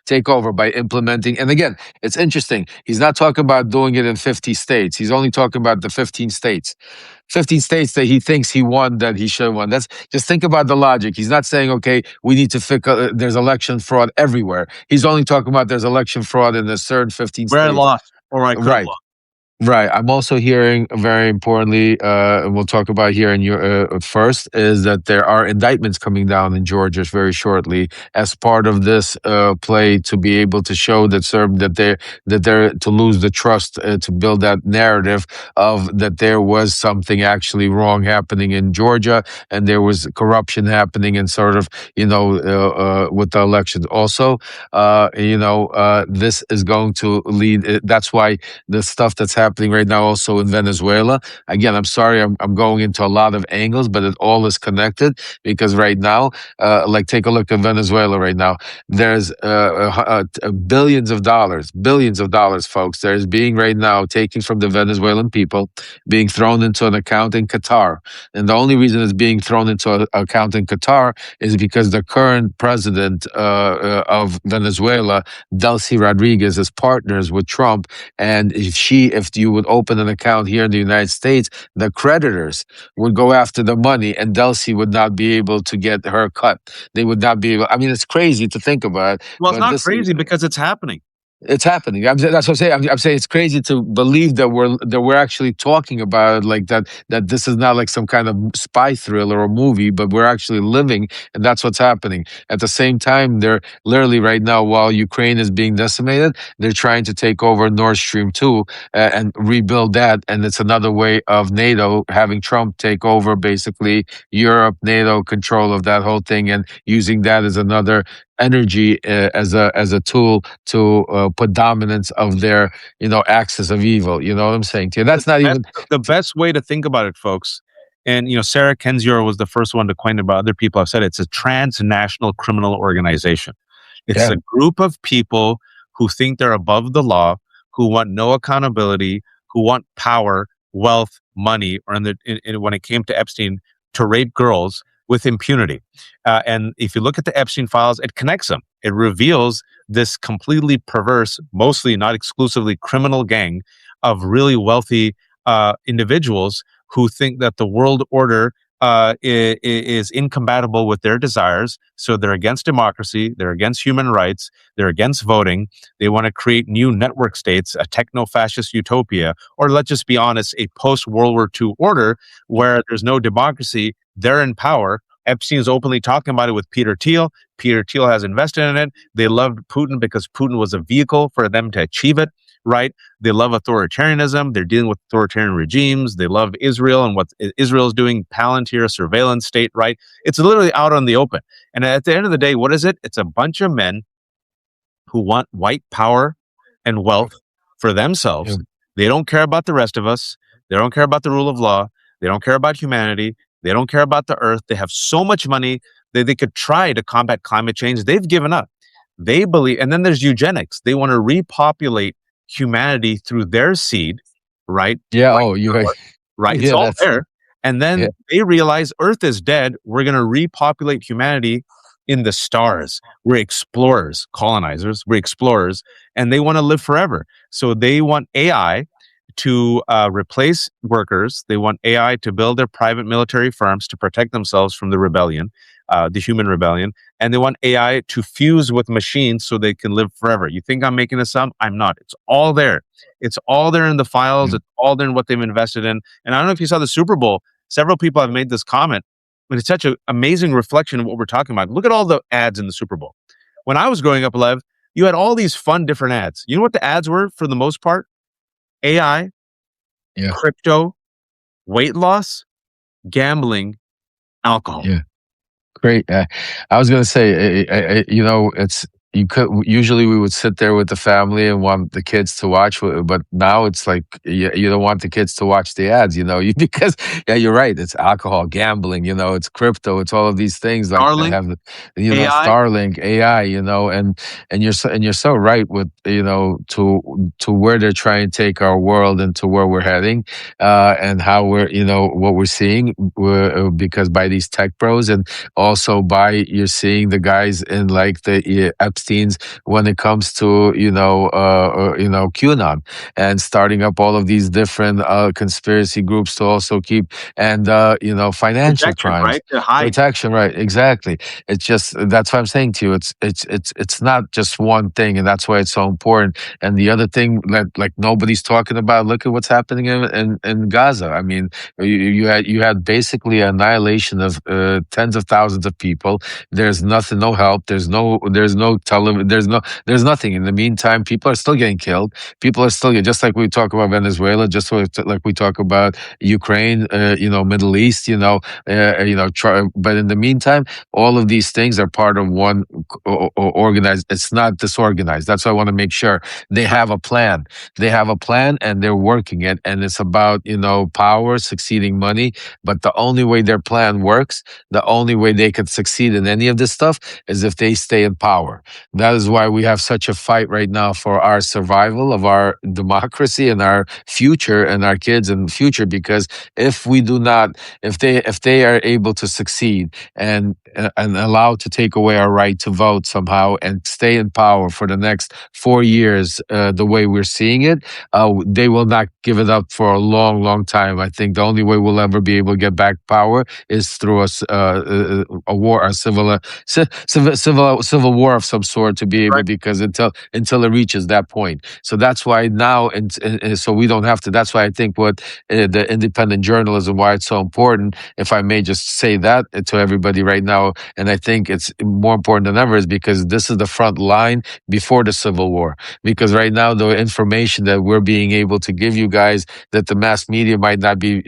take over by implementing. And again, it's interesting. He's not talking about doing it in 50 states. He's only talking about the 15 states. 15 states that he thinks he won, that he should have won. That's, just think about the logic. He's not saying, okay, we need to fix, there's election fraud everywhere. He's only talking about there's election fraud in a certain 15 Where I states. lost, or I could have Right. lost. Right. I'm also hearing, very importantly, and we'll talk about here in your first, is that there are indictments coming down in Georgia very shortly as part of this play, to be able to show that they're to lose the trust, to build that narrative of that there was something actually wrong happening in Georgia, and there was corruption happening, and sort of, with the elections. Also, this is going to lead. That's why the stuff that's happening right now also in Venezuela. Again, I'm sorry, I'm going into a lot of angles, but it all is connected, because right now, like, take a look at Venezuela right now. There's billions of dollars, folks. There's being right now taken from the Venezuelan people, being thrown into an account in Qatar. And the only reason it's being thrown into an account in Qatar is because the current president of Venezuela, Delcy Rodriguez, is partners with Trump. And if you would open an account here in the United States, the creditors would go after the money, and Delcy would not be able to get her cut. They would not be able. I mean, it's crazy to think about. Well, it's But not this, crazy because it's happening. it's happening. That's what I'm saying. I'm saying it's crazy to believe that we're actually talking about it like that. That this is not like some kind of spy thriller or movie, but we're actually living, and that's what's happening. At the same time, they're literally right now, while Ukraine is being decimated, they're trying to take over Nord Stream 2 and rebuild that. And it's another way of NATO having Trump take over basically Europe, NATO control of that whole thing, and using that as another energy, as a tool to put dominance of their axis of evil. You know what I'm saying to you? That's not even The best way to think about it, folks. And Sarah Kendzior was the first one to coin it, but other people have said it's a transnational criminal organization. It's yeah. a group of people who think they're above the law, who want no accountability, who want power, wealth, money, or when it came to Epstein, to rape girls with impunity. And if you look at the Epstein files, it connects them. It reveals this completely perverse, mostly not exclusively criminal gang of really wealthy individuals who think that the world order is incompatible with their desires. So they're against democracy, they're against human rights, they're against voting. They want to create new network states, a techno-fascist utopia, or let's just be honest, a post-World War II order where there's no democracy, they're in power. Epstein's openly talking about it with Peter Thiel. Peter Thiel has invested in it. They loved Putin because Putin was a vehicle for them to achieve it, right? They love authoritarianism. They're dealing with authoritarian regimes. They love Israel and what Israel is doing, Palantir, surveillance state, right? It's literally out on the open. And at the end of the day, what is it? It's a bunch of men who want white power and wealth for themselves. Yeah. They don't care about the rest of us. They don't care about the rule of law. They don't care about humanity. They don't care about the earth. They have so much money that they could try to combat climate change. They've given up. They believe, and then there's eugenics. They want to repopulate humanity through their seed, right? Yeah. Right. Oh, you right. Right. It's Yeah, all that's there. And Yeah. then they realize Earth is dead. We're going to repopulate humanity in the stars. We're explorers, colonizers, we're explorers, and they want to live forever. So they want AI to replace workers. They want AI to build their private military firms to protect themselves from the rebellion, the human rebellion. And they want AI to fuse with machines so they can live forever. You think I'm making this up? I'm not. It's all there. It's all there in the files. Yeah. It's all there in what they've invested in. And I don't know if you saw the Super Bowl. Several people have made this comment, but it's such an amazing reflection of what we're talking about. Look at all the ads in the Super Bowl. When I was growing up, Lev, you had all these fun different ads. You know what the ads were for the most part? AI, Yeah. crypto, weight loss, gambling, alcohol. Yeah. Great. I was going to say, it's you could usually we would sit there with the family and want the kids to watch, but now it's like you don't want the kids to watch the ads, because yeah, you're right. It's alcohol, gambling, it's crypto, it's all of these things like that Starlink, have, AI, Starlink, AI, and you're so right with to where they're trying to take our world and to where we're heading, and how we're what we're seeing, because by these tech bros and also by you're seeing the guys in like the Epstein's when it comes to QAnon and starting up all of these different conspiracy groups to also keep and financial protection, crimes, right? To hide. protection, right? Exactly. It's just that's what I'm saying to you. It's not just one thing, and that's why it's so important. And the other thing that like nobody's talking about, look at what's happening in Gaza. I mean, you had basically annihilation of tens of thousands of people. There's nothing, no help. There's no there's nothing. In the meantime, people are still getting killed. People are still just like we talk about Venezuela, just like we talk about Ukraine, Middle East, but in the meantime, all of these things are part of one organized. It's not disorganized. That's why I want to make sure they have a plan. They have a plan and they're working it. And it's about, power succeeding money. But the only way their plan works, the only way they could succeed in any of this stuff is if they stay in power. That is why we have such a fight right now for our survival of our democracy and our future and our kids and future. Because if we do not, if they are able to succeed and allowed to take away our right to vote somehow and stay in power for the next 4 years, the way we're seeing it, they will not give it up for a long, long time. I think the only way we'll ever be able to get back power is through a war, a civil war of some sort to be able, Right. because until it reaches that point. So that's why now, and so we don't have to. That's why I think what the independent journalism, why it's so important. If I may just say that to everybody right now, and I think it's more important than ever, is because this is the front line before the Civil War. Because right now, the information that we're being able to give you guys, that the mass media might not be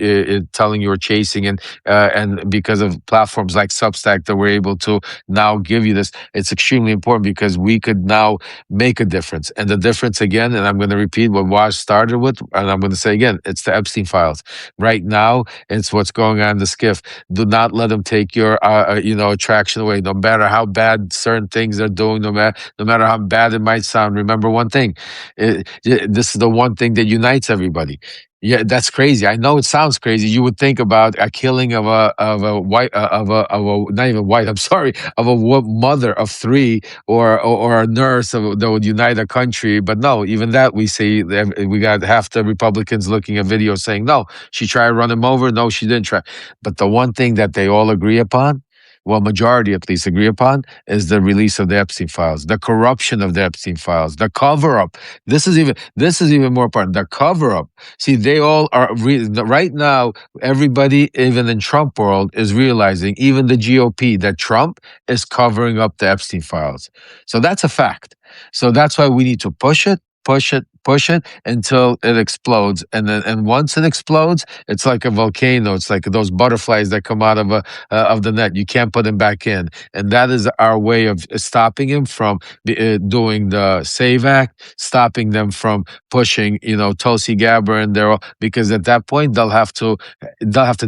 telling you or chasing, and because of platforms like Substack that we're able to now give you this, it's extremely important because we could now make a difference. And the difference again, and I'm going to repeat what Waj started with, and I'm going to say again, it's the Epstein files. Right now, it's what's going on in the skiff. Do not let them take your attraction away. No matter how bad certain things are doing, no matter how bad it might sound. Remember one thing: this is the one thing that unites everybody. Yeah, that's crazy. I know it sounds crazy. You would think about a killing of a white not even white. I'm sorry, of a mother of three, or a nurse that would unite a country. But no, even that we see we got half the Republicans looking at videos saying no, she tried to run him over. No, she didn't try. But the one thing that they all agree upon, well, majority at least agree upon, is the release of the Epstein files, the corruption of the Epstein files, the cover up. This is even more important. The cover up. See, they all are right now. Everybody, even in Trump world, is realizing, even the GOP, that Trump is covering up the Epstein files. So that's a fact. So that's why we need to push it, push it, push it until it explodes. And once it explodes, it's like a volcano. It's like those butterflies that come out of the net. You can't put them back in. And that is our way of stopping him from doing the Save Act, stopping them from pushing, Tulsi Gabbard, because at that point they'll have to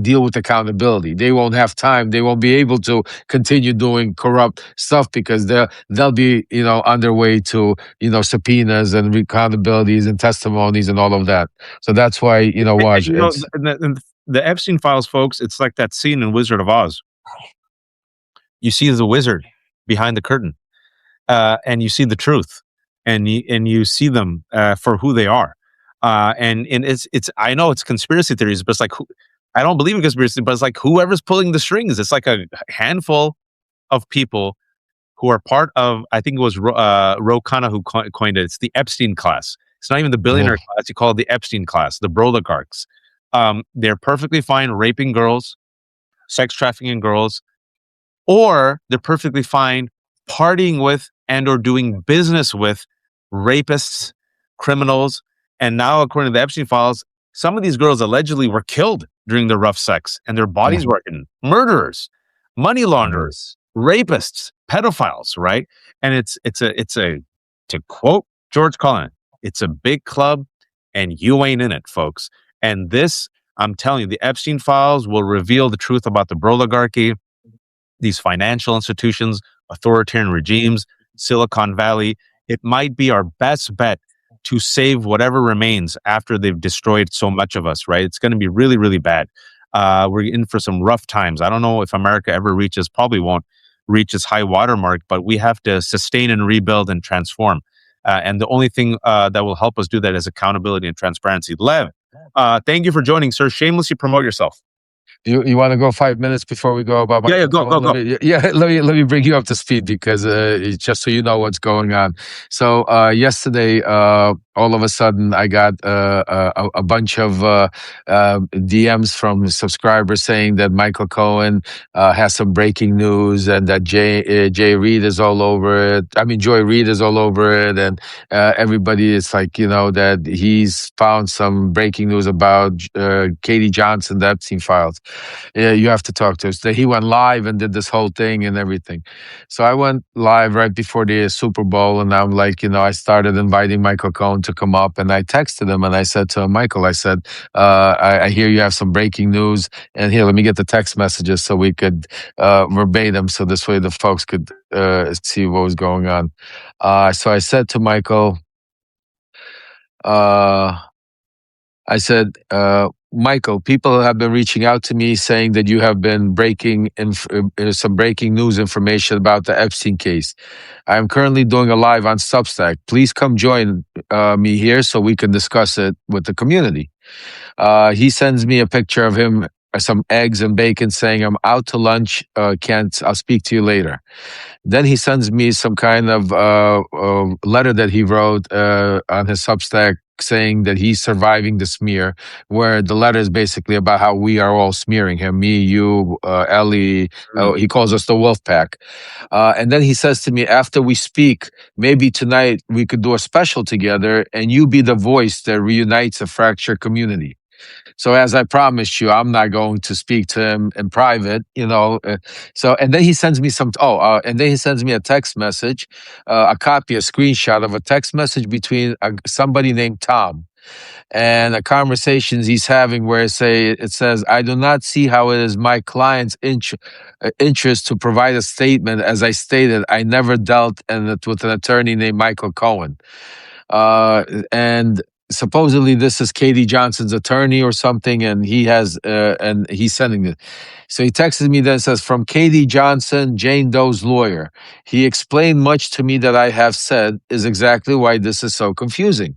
deal with accountability. They won't have time. They won't be able to continue doing corrupt stuff because they'll be, on their way to, subpoenas and accountability possibilities and testimonies and all of that. So that's why, Waj, You know, it's the Epstein files, folks. It's like that scene in Wizard of Oz. You see the wizard behind the curtain, and you see the truth, and you see them for who they are. And it's I know it's conspiracy theories, but it's like I don't believe in conspiracy, but it's like whoever's pulling the strings. It's like a handful of people who are part of. I think it was Ro Khanna who coined it. It's the Epstein class. It's not even the billionaire class. You call it the Epstein class, the broligarchs. They're perfectly fine raping girls, sex trafficking girls, or they're perfectly fine partying with and or doing business with rapists, criminals, and now according to the Epstein files, some of these girls allegedly were killed during the rough sex and their bodies were in murderers, money launderers, rapists, pedophiles, right? And it's a to quote George Carlin, it's a big club and you ain't in it, folks. And this, I'm telling you, the Epstein files will reveal the truth about the broligarchy, these financial institutions, authoritarian regimes, Silicon Valley. It might be our best bet to save whatever remains after they've destroyed so much of us, right? It's going to be really, really bad. We're in for some rough times. I don't know if America ever reaches, probably won't reach its high water mark, but we have to sustain and rebuild and transform. And the only thing that will help us do that is accountability and transparency. Lev, thank you for joining, sir. Shamelessly promote yourself. You want to go 5 minutes before we go about my Yeah, go. let me bring you up to speed because just so you know what's going on. So yesterday, all of a sudden, I got a bunch of DMs from subscribers saying that Michael Cohen has some breaking news and that Jay Reid is all over it. I mean, Joy Reid is all over it, and everybody is like, that he's found some breaking news about Katie Johnson, the Epstein files. Yeah, you have to talk to us. He went live and did this whole thing and everything. So I went live right before the Super Bowl, and I'm like, I started inviting Michael Cohen to come up, and I texted him and I said to him, Michael, I said, I hear you have some breaking news, and here, let me get the text messages so we could verbatim, so this way the folks could see what was going on. So I said to Michael, I said, Michael, people have been reaching out to me saying that you have been breaking some breaking news information about the Epstein case. I am currently doing a live on Substack. Please come join me here so we can discuss it with the community. He sends me a picture of him, some eggs and bacon, saying, I'm out to lunch. I'll speak to you later. Then he sends me some kind of letter that he wrote on his Substack saying that he's surviving the smear, where the letter is basically about how we are all smearing him, me, you, Ellie. He calls us the Wolf Pack. And then he says to me, after we speak, maybe tonight we could do a special together and you be the voice that reunites a fractured community. So as I promised you, I'm not going to speak to him in private, So, and then he sends me and then he sends me a text message, a screenshot of a text message between somebody named Tom and a conversations he's having where it says, I do not see how it is my client's interest to provide a statement. As I stated, I never dealt with an attorney named Michael Cohen. And supposedly this is Katie Johnson's attorney or something, and and he's sending it. So he texted me then, says, from Katie Johnson, Jane Doe's lawyer. He explained much to me that I have said is exactly why this is so confusing.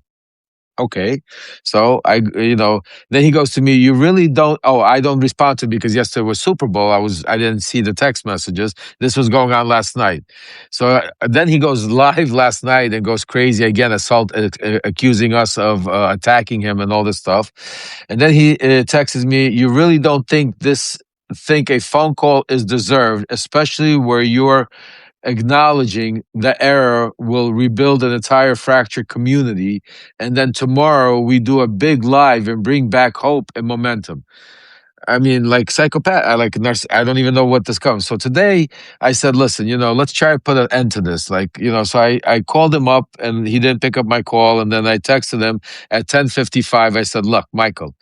Okay. So then he goes to me, you really don't, I don't respond to it because yesterday was Super Bowl. I didn't see the text messages. This was going on last night. So then he goes live last night and goes crazy again, accusing us of attacking him and all this stuff. And then he texts me, you really don't think a phone call is deserved, especially where you're acknowledging the error will rebuild an entire fractured community. And then tomorrow we do a big live and bring back hope and momentum. I mean, like psychopath, I don't even know what this comes. So today I said, listen, let's try to put an end to this. So I called him up and he didn't pick up my call. And then I texted him at 10:55. I said, look, Michael,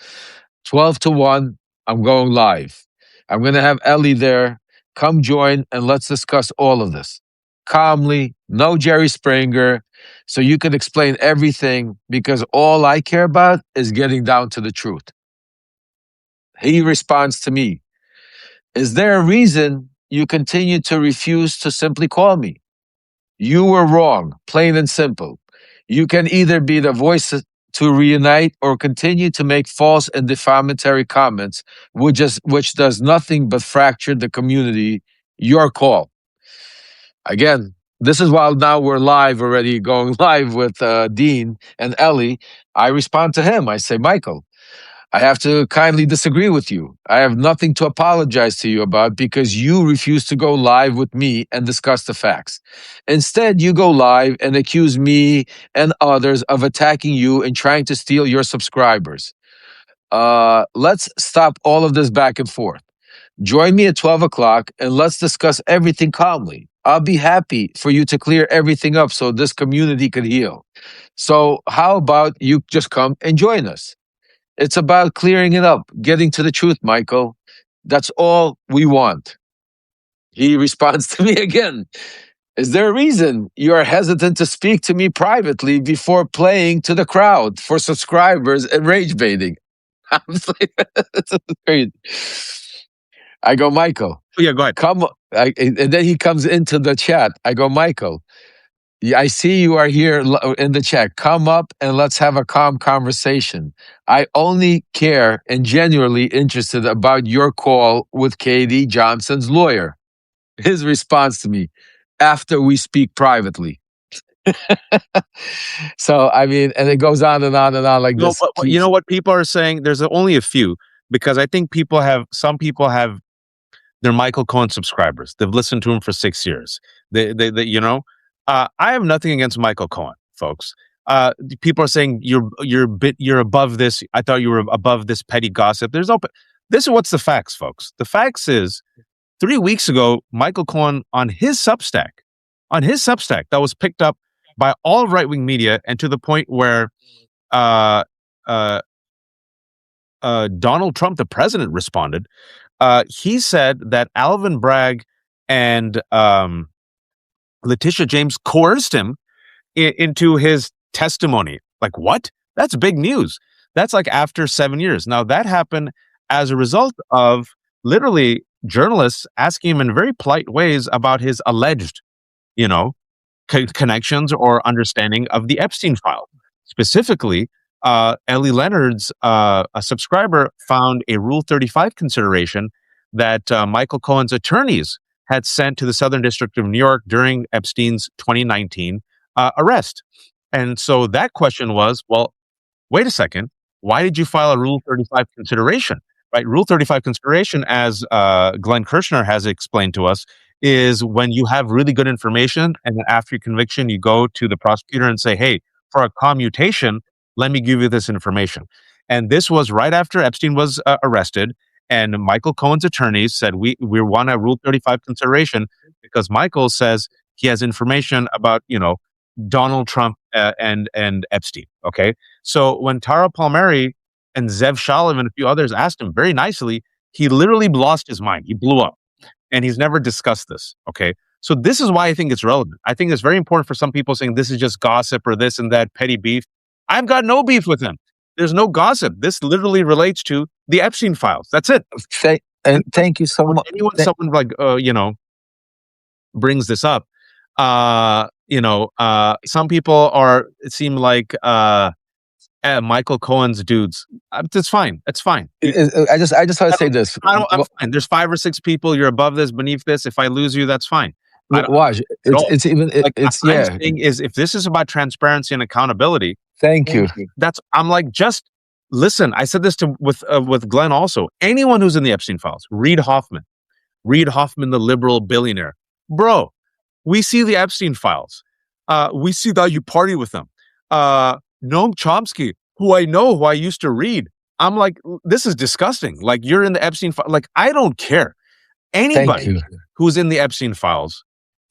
12-1, I'm going live. I'm going to have Ellie there. Come join and let's discuss all of this. calmly, no Jerry Springer, so you can explain everything because all I care about is getting down to the truth. He responds to me, is there a reason you continue to refuse to simply call me? You were wrong, plain and simple. You can either be the voice to reunite or continue to make false and defamatory comments, which does nothing but fracture the community. Your call. Again, this is while now we're live already, going live with Dean and Ellie. I respond to him. I say, Michael, I have to kindly disagree with you. I have nothing to apologize to you about because you refuse to go live with me and discuss the facts. Instead, you go live and accuse me and others of attacking you and trying to steal your subscribers. Let's stop all of this back and forth. Join me at 12 o'clock and let's discuss everything calmly. I'll be happy for you to clear everything up so this community could heal. So, how about you just come and join us? It's about clearing it up, getting to the truth, Michael. That's all we want. He responds to me again. Is there a reason you are hesitant to speak to me privately before playing to the crowd for subscribers and rage baiting? I was like, that's crazy. I go, Michael. Yeah, go ahead. And then he comes into the chat. I go, Michael, I see you are here in the chat. Come up and let's have a calm conversation. I only care and genuinely interested about your call with Katie Johnson's lawyer. His response to me, after we speak privately. So, I mean, and it goes on and on and on like this. But you know what people are saying? There's only a few, because I think some people have they're Michael Cohen subscribers. They've listened to him for 6 years. They I have nothing against Michael Cohen, folks. People are saying you're above this. I thought you were above this petty gossip. This is what's the facts, folks. The facts is 3 weeks ago, Michael Cohen on his Substack that was picked up by all right-wing media, and to the point where Donald Trump, the president, responded. He said that Alvin Bragg and Letitia James coerced him into his testimony. Like, what? That's big news. That's like after 7 years. Now, that happened as a result of literally journalists asking him in very polite ways about his alleged, connections or understanding of the Epstein file. Specifically, Ellie Leonard's a subscriber found a Rule 35 consideration that Michael Cohen's attorneys had sent to the Southern District of New York during Epstein's 2019 arrest. And so that question was, well, wait a second, why did you file a Rule 35 consideration? Right? Rule 35 consideration, as Glenn Kirshner has explained to us, is when you have really good information and then after your conviction, you go to the prosecutor and say, hey, for a commutation, let me give you this information. And this was right after Epstein was arrested. And Michael Cohen's attorneys said, we want a Rule 35 consideration because Michael says he has information about, Donald Trump and Epstein. Okay. So when Tara Palmieri and Zev Shalev and a few others asked him very nicely, he literally lost his mind. He blew up. And he's never discussed this. Okay. So this is why I think it's relevant. I think it's very important for some people saying this is just gossip or this and that petty beef. I've got no beef with him. There's no gossip. This literally relates to the Epstein files. That's it. Thank you so much. Someone like, brings this up, some people seem like Michael Cohen's dudes. It's fine. It's fine. I just want to say this. I'm fine. There's 5 or 6 people. You're above this, beneath this. If I lose you, that's fine. Watch. I'm saying is, if this is about transparency and accountability, thank you. I'm like, just listen. I said this with Glenn also. Anyone who's in the Epstein files, Reid Hoffman, the liberal billionaire, bro. We see the Epstein files. We see that you party with them. Noam Chomsky, who I used to read. I'm like, this is disgusting. Like, you're in the Epstein file. Like, I don't care. Anybody who's in the Epstein files,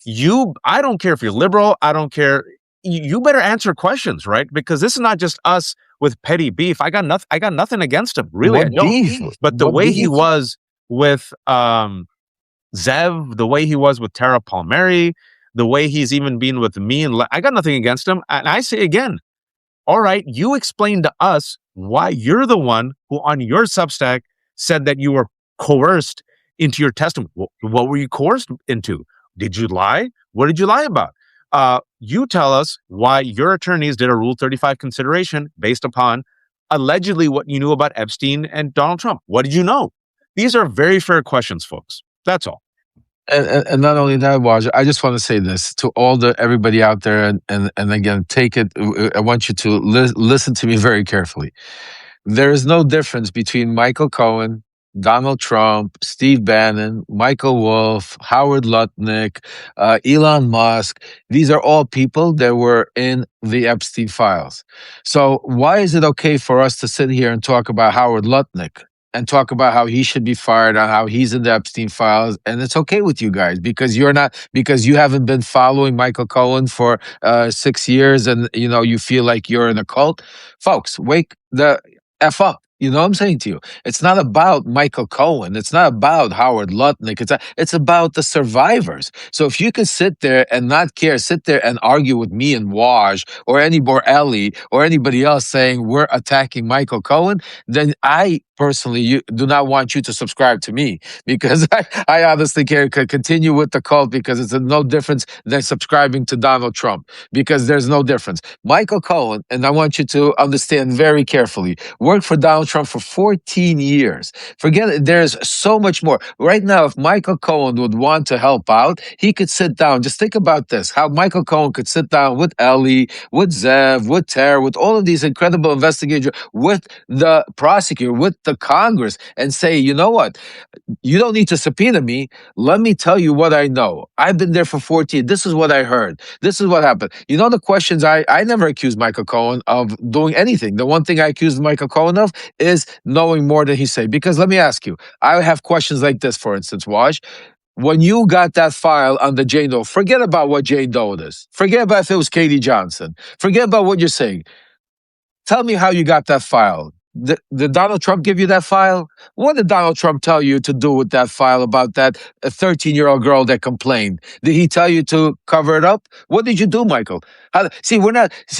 I don't care if you're liberal. I don't care. You better answer questions, right? Because this is not just us with petty beef. I got nothing against him, really. I don't. Beef? But the way he was with Zev, the way he was with Tara Palmieri, the way he's even been with me, and I got nothing against him. And I say again, all right, you explain to us why you're the one who on your Substack said that you were coerced into your testimony. What were you coerced into? Did you lie? What did you lie about? You tell us why your attorneys did a Rule 35 consideration based upon allegedly what you knew about Epstein and Donald Trump. What did you know? These are very fair questions, folks. That's all. And not only that, Waj, I just want to say this to everybody out there, and again, take it. I want you to listen to me very carefully. There is no difference between Michael Cohen, Donald Trump, Steve Bannon, Michael Wolff, Howard Lutnick, Elon Musk. These are all people that were in the Epstein files. So why is it okay for us to sit here and talk about Howard Lutnick and talk about how he should be fired and how he's in the Epstein files, and it's okay with you guys because you haven't been following Michael Cohen for 6 years, and you feel like you're in a cult, folks. Wake the f up. You know what I'm saying to you? It's not about Michael Cohen. It's not about Howard Lutnick. It's about the survivors. So if you can sit there and not care, sit there and argue with me and Waj or Ellie or anybody else saying we're attacking Michael Cohen, then I personally do not want you to subscribe to me because I honestly could continue with the cult because it's no difference than subscribing to Donald Trump because there's no difference. Michael Cohen, and I want you to understand very carefully, worked for Donald Trump for 14 years. Forget it. There's so much more. Right now, if Michael Cohen would want to help out, he could sit down. Just think about this, how Michael Cohen could sit down with Ellie, with Zev, with Ter, with all of these incredible investigators, with the prosecutor, with the Congress, and say, you know what? You don't need to subpoena me. Let me tell you what I know. I've been there for 14. This is what I heard. This is what happened. You know the questions I never accused Michael Cohen of doing anything. The one thing I accused Michael Cohen of is knowing more than he said. Because let me ask you, I have questions like this, for instance, Waj. When you got that file on the Jane Doe, forget about what Jane Doe is. Forget about if it was Katie Johnson. Forget about what you're saying. Tell me how you got that file. Did Donald Trump give you that file? What did Donald Trump tell you to do with that file about that 13-year-old girl that complained? Did he tell you to cover it up? What did you do, Michael?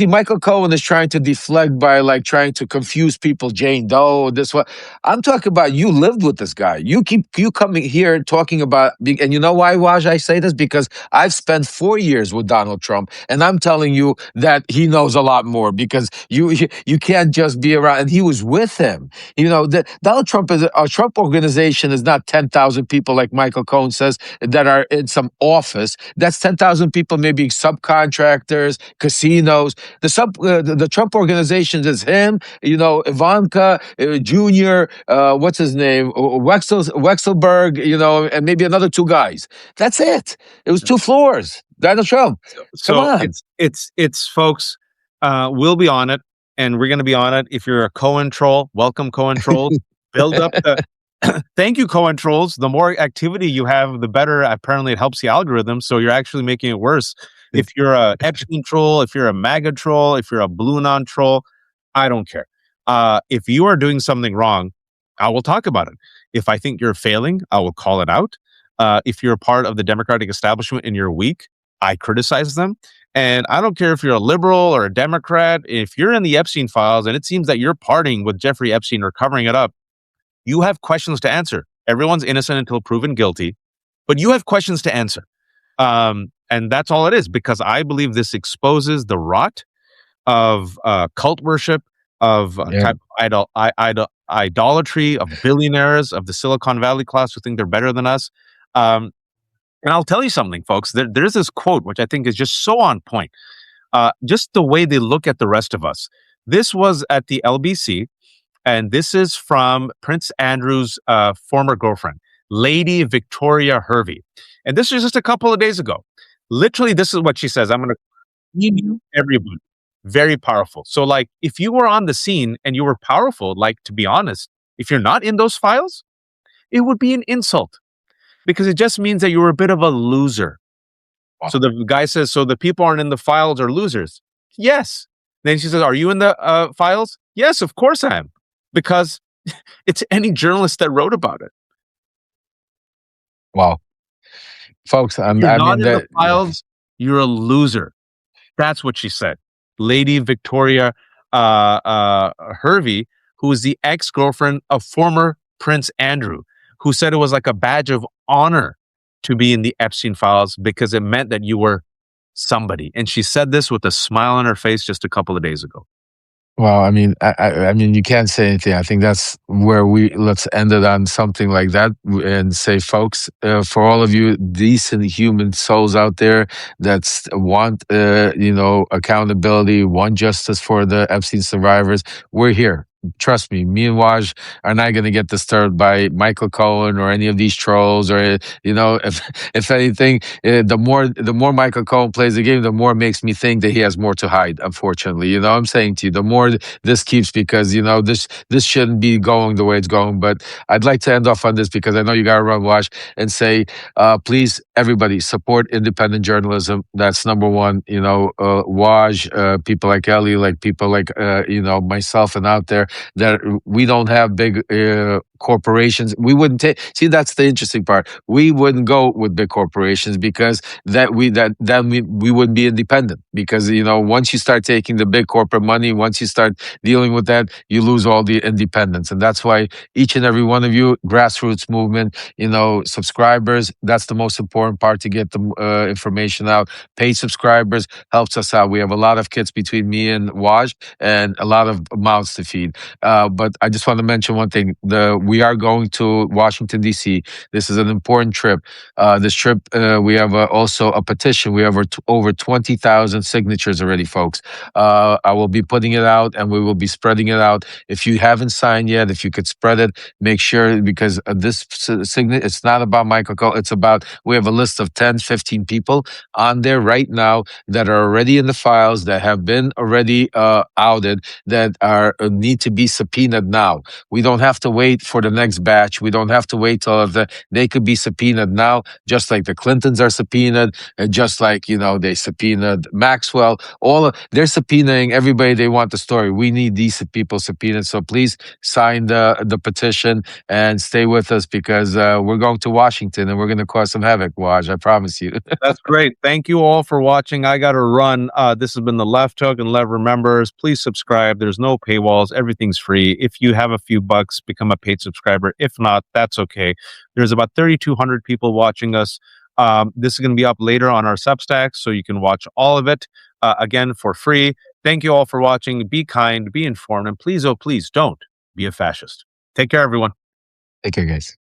Michael Cohen is trying to deflect by trying to confuse people. Jane Doe, this one. I'm talking about you lived with this guy. You coming here talking about, and you know why, Waj, I say this? Because I've spent 4 years with Donald Trump, and I'm telling you that he knows a lot more because you can't just be around, and he was with him. Donald Trump is a Trump organization is not 10,000 people like Michael Cohen says that are in some office. That's 10,000 people, maybe subcontractors, casinos. The Trump organization is him, Ivanka, Junior, what's his name, Wexelberg, and maybe another 2 guys. That's it. It was 2 floors. Donald Trump. Come on. It's folks. We'll be on it. And we're going to be on it. If you're a Cohen troll, welcome Cohen trolls. Build up the. Thank you, Cohen trolls. The more activity you have, the better. Apparently, it helps the algorithm. So you're actually making it worse. If you're a Epstein troll, if you're a MAGA troll, if you're a Blue Non troll, I don't care. If you are doing something wrong, I will talk about it. If I think you're failing, I will call it out. If you're a part of the Democratic establishment and you're weak, I criticize them. And I don't care if you're a liberal or a Democrat, if you're in the Epstein files and it seems that you're partying with Jeffrey Epstein or covering it up, you have questions to answer. Everyone's innocent until proven guilty, but you have questions to answer. And that's all it is, because I believe this exposes the rot of cult worship, of type of idolatry, of billionaires, of the Silicon Valley class who think they're better than us. And I'll tell you something, folks. There's this quote, which I think is just so on point. Just the way they look at the rest of us. This was at the LBC, and this is from Prince Andrew's former girlfriend, Lady Victoria Hervey. And this was just a couple of days ago. Literally, this is what she says. I'm going to feed you everybody. Very powerful. So, if you were on the scene and you were powerful, to be honest, if you're not in those files, it would be an insult. Because it just means that you were a bit of a loser. Wow. So the guy says, so the people aren't in the files are losers. Yes. Then she says, are you in the files? Yes, of course I am. Because it's any journalist that wrote about it. Wow. Folks, You're not in the files. You're a loser. That's what she said. Lady Victoria Hervey, who is the ex-girlfriend of former Prince Andrew, who said it was like a badge of honor to be in the Epstein files because it meant that you were somebody. And she said this with a smile on her face just a couple of days ago. Well, I mean, you can't say anything. I think that's where let's end it on something like that and say, folks, for all of you decent human souls out there that want, accountability, want justice for the Epstein survivors, we're here. Trust me and Waj are not going to get disturbed by Michael Cohen or any of these trolls. Or if anything, the more Michael Cohen plays the game, the more it makes me think that he has more to hide. Unfortunately, I'm saying to you, the more this keeps, because this shouldn't be going the way it's going. But I'd like to end off on this because I know you got to run, Waj, and say, please, everybody, support independent journalism. That's number one. Waj, people like Ellie, like people like myself and out there, that we don't have big corporations. We wouldn't take. See, that's the interesting part. We wouldn't go with big corporations because then we wouldn't be independent. Because once you start taking the big corporate money, once you start dealing with that, you lose all the independence. And that's why each and every one of you, grassroots movement, subscribers, that's the most important part to get the information out. Paid subscribers helps us out. We have a lot of kids between me and Waj, and a lot of mouths to feed. But I just want to mention one thing. We are going to Washington, D.C. This is an important trip. This trip, we have also a petition. We have over 20,000 signatures already, folks. I will be putting it out, and we will be spreading it out. If you haven't signed yet, if you could spread it, make sure, because this signature, it's not about Michael Cole. It's about, we have a list of 10, 15 people on there right now that are already in the files, that have been already outed, that need to be subpoenaed now. We don't have to wait for the next batch. We don't have to wait till they could be subpoenaed now, just like the Clintons are subpoenaed, and just like, they subpoenaed Maxwell. They're subpoenaing everybody they want the story. We need these people subpoenaed. So please sign the petition and stay with us, because we're going to Washington and we're going to cause some havoc, Waj. I promise you. That's great. Thank you all for watching. I got to run. This has been the Left Hook and Lev Remembers. Please subscribe. There's no paywalls. Everything's free. If you have a few bucks, become a paid subscriber. If not, that's okay. There's about 3,200 people watching us. This is going to be up later on our Substack, so you can watch all of it again for free. Thank you all for watching. Be kind, be informed, and please, oh, please don't be a fascist. Take care, everyone. Take care, guys.